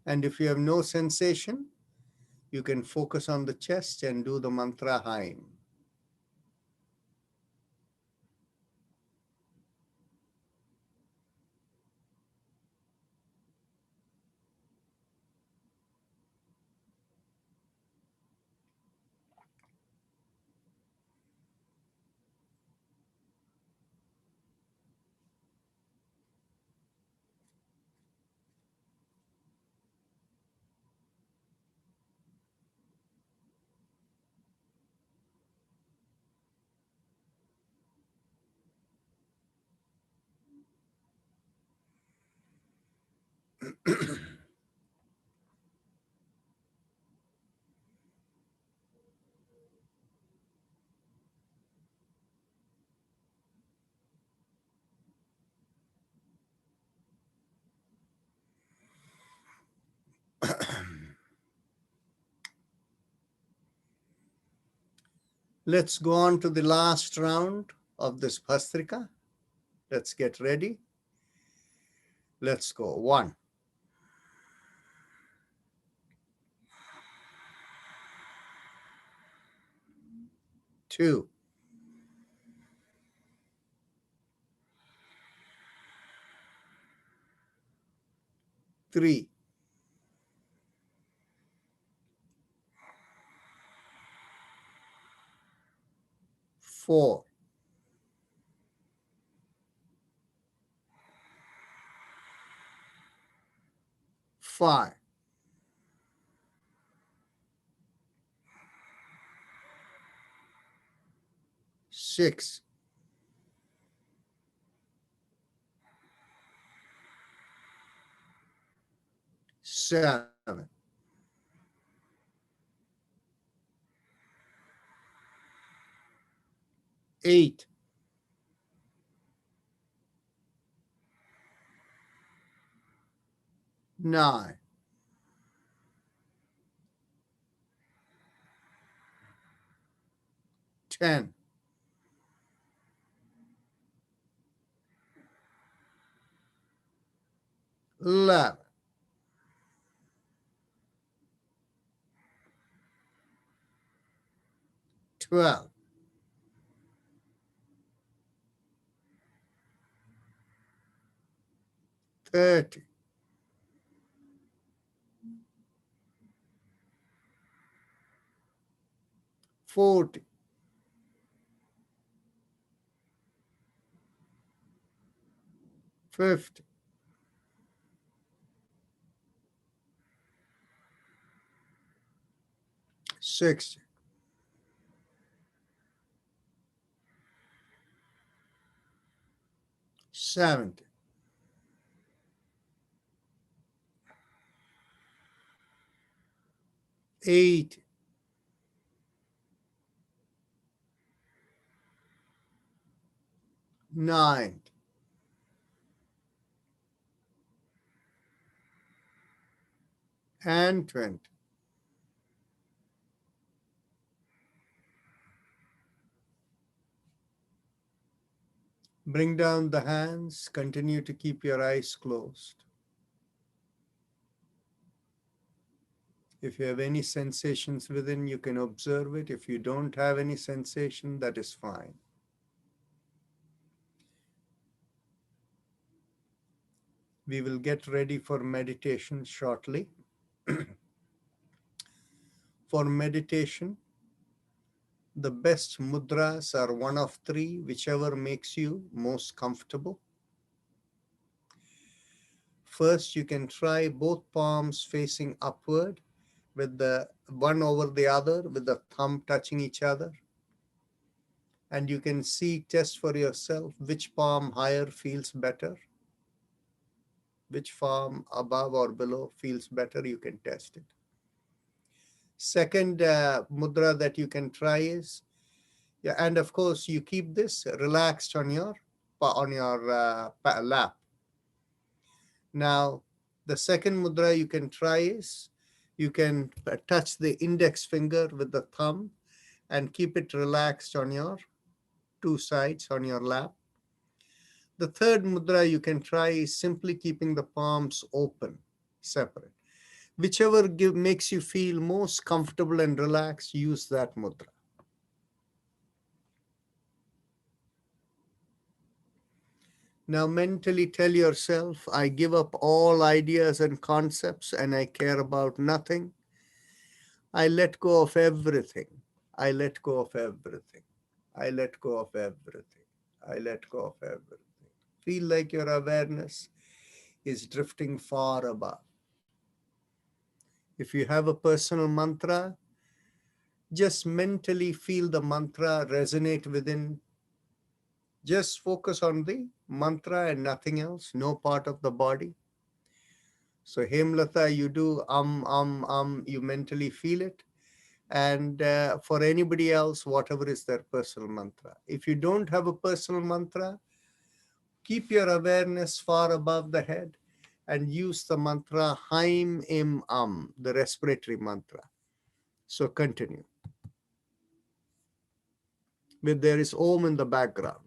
And if you have no sensation, you can focus on the chest and do the mantra Haim. Let's go on to the last round of this Bhastrika. Let's get ready. Let's go. 1, 2, 3, 4, 5, 6, 7, 8, 9, 10, 11, 12, 13, 14, 15, 16, 17, 8, 9, and 20. Bring down the hands. Continue to keep your eyes closed. If you have any sensations within, you can observe it. If you don't have any sensation, that is fine. We will get ready for meditation shortly. For meditation, the best mudras are one of three, whichever makes you most comfortable. First, you can try both palms facing upward with the one over the other, with the thumb touching each other. And you can see, test for yourself, which palm higher feels better, which palm above or below feels better. You can test it. Second mudra that you can try is, yeah, and of course you keep this relaxed on your lap. Now, the second mudra you can try is, you can touch the index finger with the thumb and keep it relaxed on your two sides on your lap. The third mudra you can try is simply keeping the palms open, separate. Whichever makes you feel most comfortable and relaxed, use that mudra. Now mentally tell yourself, I give up all ideas and concepts and I care about nothing. I let go of everything. I let go of everything. I let go of everything. I let go of everything. Feel like your awareness is drifting far above. If you have a personal mantra, just mentally feel the mantra resonate within. Just focus on the mantra and nothing else, no part of the body. So Hemlata, you do you mentally feel it. And for anybody else, whatever is their personal mantra. If you don't have a personal mantra, keep your awareness far above the head and use the mantra Haim Im the respiratory mantra. So continue. With there is Om in the background.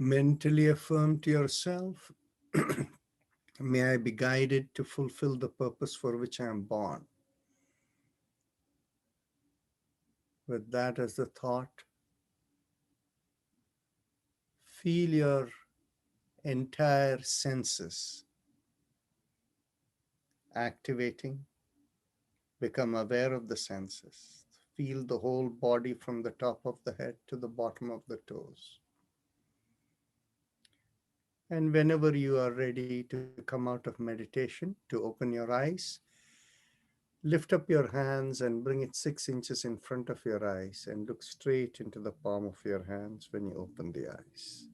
Mentally affirm to yourself, may I be guided to fulfill the purpose for which I am born. With that as the thought, feel your entire senses activating. Become aware of the senses. Feel the whole body from the top of the head to the bottom of the toes. And whenever you are ready to come out of meditation, to open your eyes, lift up your hands and bring it 6 inches in front of your eyes and look straight into the palm of your hands when you open the eyes.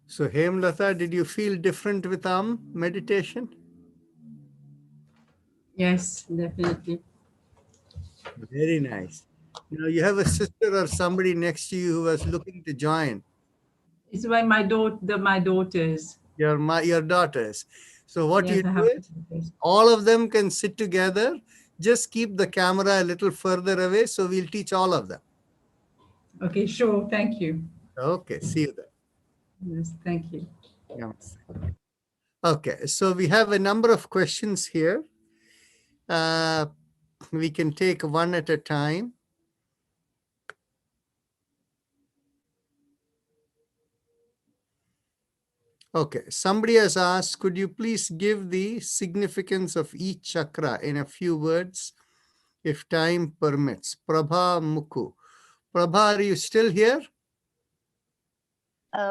So Hemlata, did you feel different with meditation? Yes, definitely. Very nice. Now you have a sister or somebody next to you who was looking to join. It's by my daughters. Your daughters. So what you Yes, I do have is, daughters. all of them can sit together. Just keep the camera a little further away, so we'll teach all of them. Okay, sure. Thank you. Okay, see you there. Yes, thank you. Namaste. Okay, so we have a number of questions here. We can take one at a time. Okay, somebody has asked, could you please give the significance of each chakra in a few words, if time permits? Prabha Mukhu. Prabha, are you still here?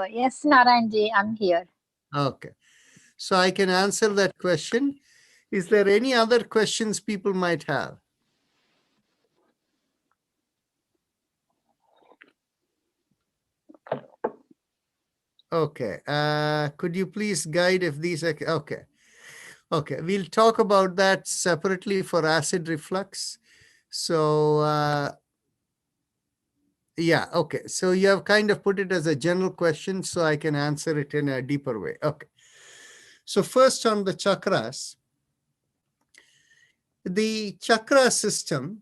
Yes, Narayanji, I'm here. Okay, so I can answer that question. Is there any other questions people might have? Okay, could you please guide if these are, okay. Okay, we'll talk about that separately for acid reflux. So, yeah, okay. So you have kind of put it as a general question, so I can answer it in a deeper way. Okay. So first on the chakras, the chakra system,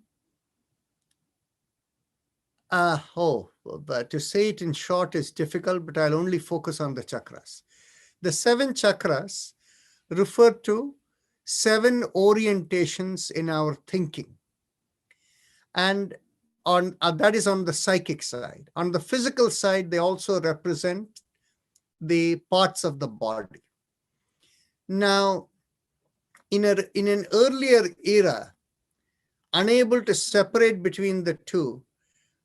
but to say it in short is difficult, but I'll only focus on the chakras. The 7 chakras refer to 7 orientations in our thinking. And on that is on the psychic side. On the physical side, they also represent the parts of the body. Now, in an earlier era, unable to separate between the two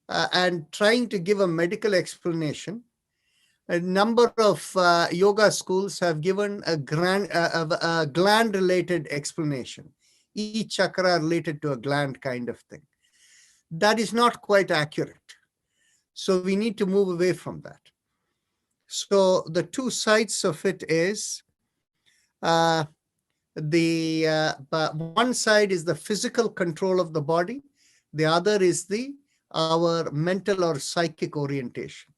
and trying to give a medical explanation, a number of yoga schools have given a gland-related explanation, each chakra related to a gland kind of thing. That is not quite accurate. So we need to move away from that. So the two sides of it is one side is the physical control of the body. The other is our mental or psychic orientation.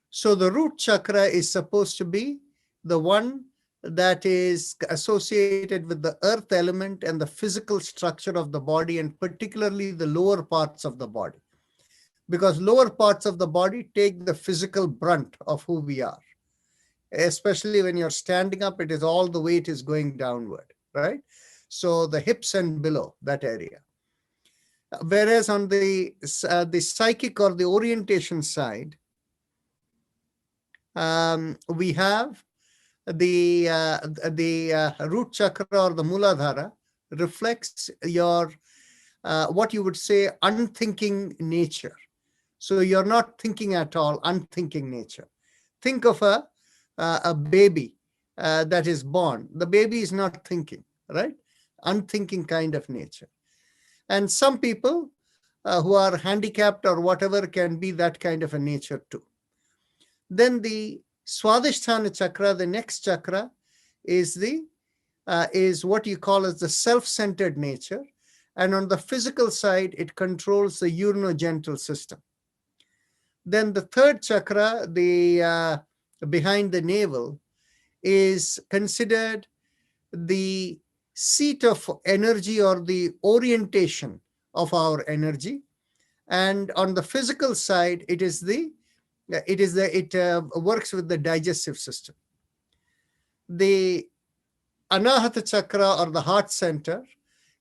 So the root chakra is supposed to be the one that is associated with the earth element and the physical structure of the body, and particularly the lower parts of the body. Because lower parts of the body take the physical brunt of who we are. Especially when you're standing up, it is all the weight is going downward, right? So the hips and below, that area. Whereas on the psychic or the orientation side, we have the root chakra or the Muladhara reflects your, what you would say, unthinking nature. So you're not thinking at all, unthinking nature. Think of a baby that is born. The baby is not thinking, right? Unthinking kind of nature. And some people who are handicapped or whatever can be that kind of a nature too. Then the Swadhisthana chakra, the next chakra, is what you call as the self-centered nature. And on the physical side, it controls the urinogenital system. Then the third chakra, behind the navel, is considered the seat of energy or the orientation of our energy. And on the physical side, it works with the digestive system. The Anahata chakra or the heart center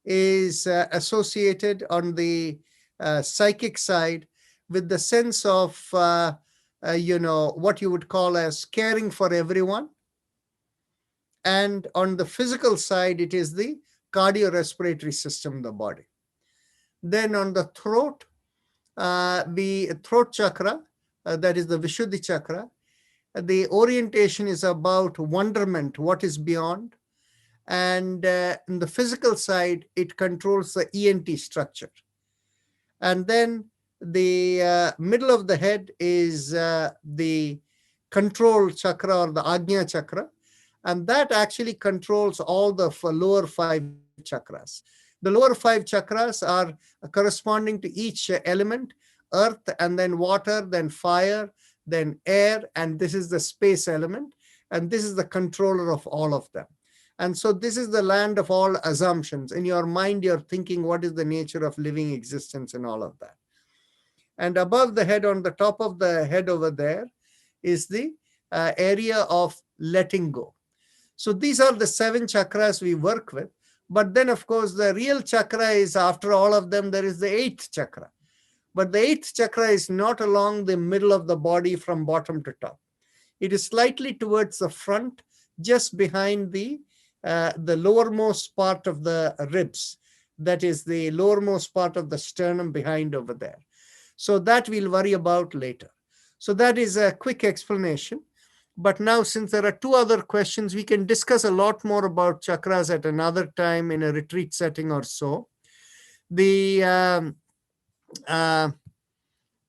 is associated on the psychic side with the sense of, what you would call as caring for everyone. And on the physical side, it is the cardiorespiratory system, the body. Then on the throat, the throat chakra, that is the Vishuddhi chakra, the orientation is about wonderment, what is beyond. And in the physical side, it controls the ENT structure. And then the middle of the head is the control chakra or the Ajna chakra. And that actually controls all the lower 5 chakras. The lower 5 chakras are corresponding to each element: earth, and then water, then fire, then air, and this is the space element. And this is the controller of all of them. And so this is the land of all assumptions. In your mind, you're thinking, what is the nature of living existence and all of that. And above the head, on the top of the head over there, is the area of letting go. So these are the 7 chakras we work with. But then, of course, the real chakra is, after all of them, there is the 8th chakra. But the 8th chakra is not along the middle of the body from bottom to top. It is slightly towards the front, just behind the lowermost part of the ribs. That is the lowermost part of the sternum behind over there. So that we'll worry about later. So that is a quick explanation. But now, since there are 2 other questions, we can discuss a lot more about chakras at another time in a retreat setting or so. The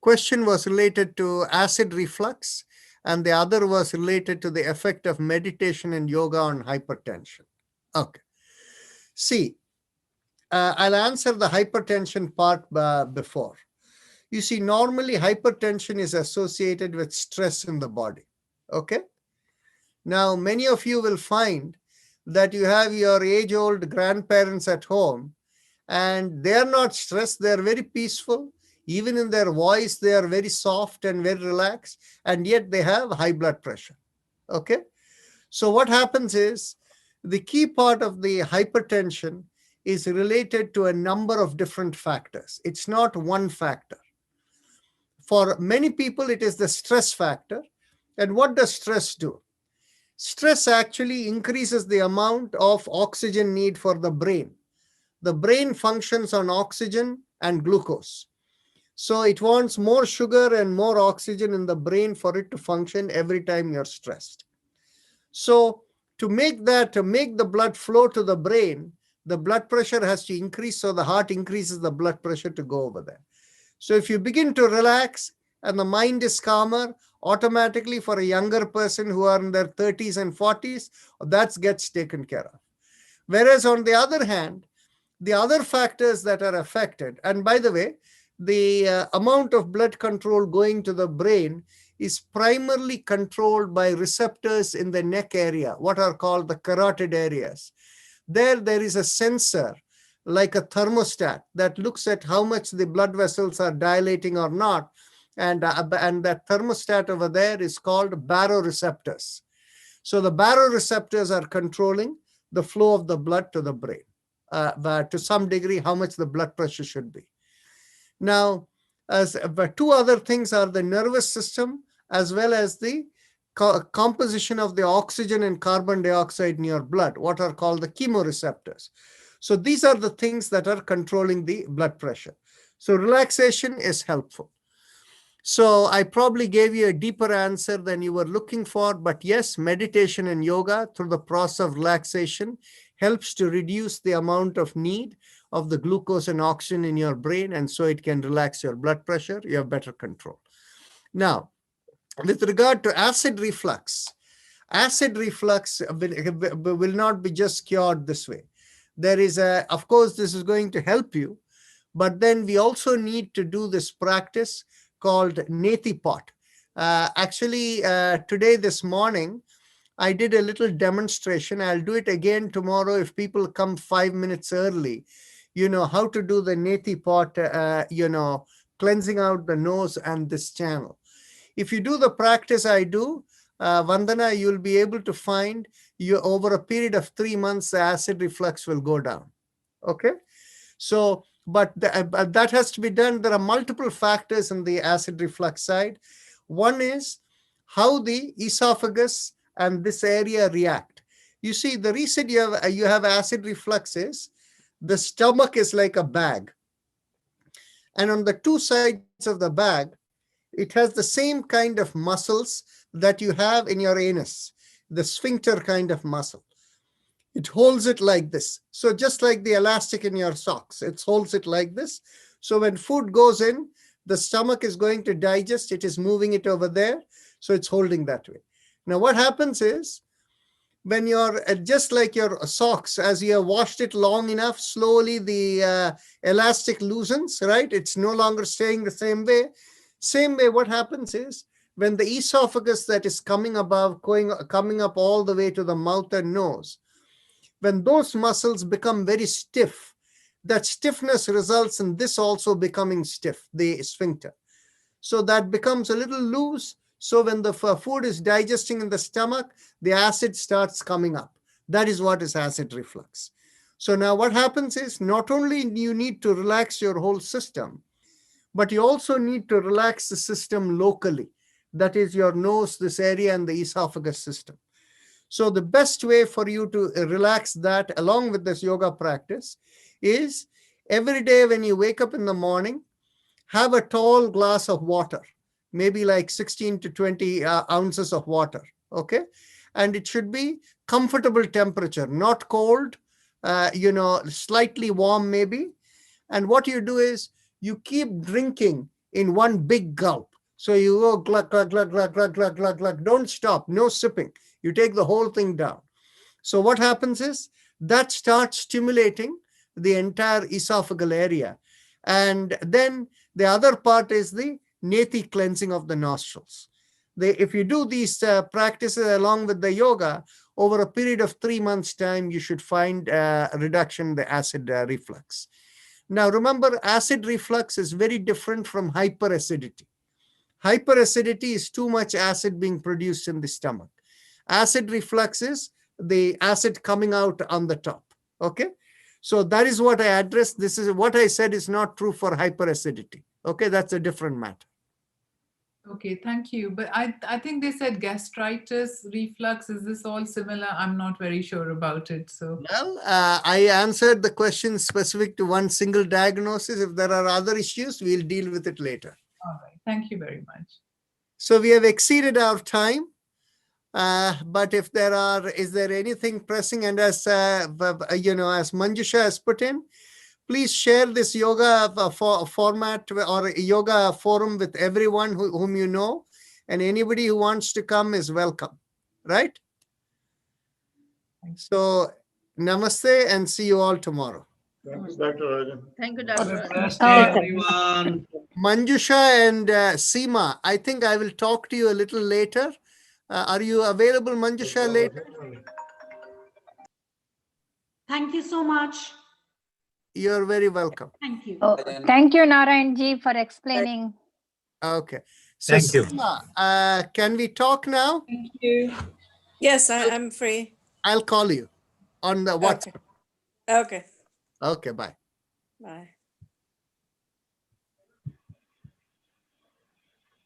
question was related to acid reflux, and the other was related to the effect of meditation and yoga on hypertension. Okay. See, I'll answer the hypertension part before. You see, normally hypertension is associated with stress in the body. Okay. Now, many of you will find that you have your age-old grandparents at home, and they're not stressed. They're very peaceful. Even in their voice, they are very soft and very relaxed, and yet they have high blood pressure. Okay. So what happens is, the key part of the hypertension is related to a number of different factors. It's not one factor. For many people, it is the stress factor. And what does stress do? Stress actually increases the amount of oxygen need for the brain. The brain functions on oxygen and glucose. So it wants more sugar and more oxygen in the brain for it to function every time you're stressed. So to make the blood flow to the brain, the blood pressure has to increase. So the heart increases the blood pressure to go over there. So if you begin to relax and the mind is calmer, automatically for a younger person who are in their 30s and 40s, that gets taken care of. Whereas on the other hand, the other factors that are affected, and by the way, the amount of blood control going to the brain is primarily controlled by receptors in the neck area, what are called the carotid areas. There is a sensor, like a thermostat, that looks at how much the blood vessels are dilating or not. And that thermostat over there is called baroreceptors. So the baroreceptors are controlling the flow of the blood to the brain, to some degree, how much the blood pressure should be. Now, two other things are the nervous system, as well as the composition of the oxygen and carbon dioxide in your blood, what are called the chemoreceptors. So these are the things that are controlling the blood pressure. So relaxation is helpful. So I probably gave you a deeper answer than you were looking for, but yes, meditation and yoga through the process of relaxation helps to reduce the amount of need of the glucose and oxygen in your brain, and so it can relax your blood pressure. You have better control. Now, with regard to acid reflux will not be just cured this way. There is of course, this is going to help you, but then we also need to do this practice called Neti pot. Actually, this morning, I did a little demonstration. I'll do it again tomorrow if people come 5 minutes early. You know how to do the neti pot, cleansing out the nose and this channel. If you do the practice I do, Vandana, you'll be able to find you over a period of 3 months, the acid reflux will go down. Okay. So, but that has to be done. There are multiple factors in the acid reflux side. One is how the esophagus and this area react. You see, the reason you have acid reflux is the stomach is like a bag. And on the two sides of the bag, it has the same kind of muscles that you have in your anus, the sphincter kind of muscle. It holds it like this. So just like the elastic in your socks, it holds it like this. So when food goes in, the stomach is going to digest, it is moving it over there. So it's holding that way. Now what happens is, when you're just like your socks, as you have washed it long enough, slowly the elastic loosens, right? It's no longer staying the same way. Same way, what happens is, when the esophagus that is coming above, coming up all the way to the mouth and nose, when those muscles become very stiff, that stiffness results in this also becoming stiff, the sphincter. So that becomes a little loose. So when the food is digesting in the stomach, the acid starts coming up. That is what is acid reflux. So now what happens is, not only you need to relax your whole system, but you also need to relax the system locally. That is your nose, this area, and the esophagus system. So the best way for you to relax that along with this yoga practice is every day when you wake up in the morning, have a tall glass of water, maybe like 16 to 20 ounces of water, okay? And it should be comfortable temperature, not cold, slightly warm maybe. And what you do is you keep drinking in one big gulp. So you go glug, glug, glug, glug, glug, glug, glug, glug. Don't stop, no sipping. You take the whole thing down. So what happens is that starts stimulating the entire esophageal area. And then the other part is the neti cleansing of the nostrils. If you do these practices along with the yoga, over a period of 3 months' time, you should find a reduction in the acid reflux. Now, remember, acid reflux is very different from hyperacidity. Hyperacidity is too much acid being produced in the stomach. Acid reflux is the acid coming out on the top. Okay. So that is what I addressed. This is what I said is not true for hyperacidity. Okay. That's a different matter. Okay, thank you. But I think they said gastritis, reflux. Is this all similar? I'm not very sure about it. So Well, I answered the question specific to one single diagnosis. If there are other issues, we'll deal with it later. all right. Thank you very much. So we have exceeded our time. But if is there anything pressing? And as Manjusha has put in, please share this yoga format or yoga forum with everyone whom you know, and anybody who wants to come is welcome, right? So namaste and see you all tomorrow. Thank you, Dr. Rajan. Thank you, Have a Dr. blessed day, everyone. Manjusha and Seema, I think I will talk to you a little later. Are you available, Manjusha, later? Thank you so much. You're very welcome. Thank you. Oh, thank you, Narayanji, for explaining. Okay. So Thank you. Seema, can we talk now? Thank you. Yes, I'm free. I'll call you on the WhatsApp. Okay. Okay, bye. Bye.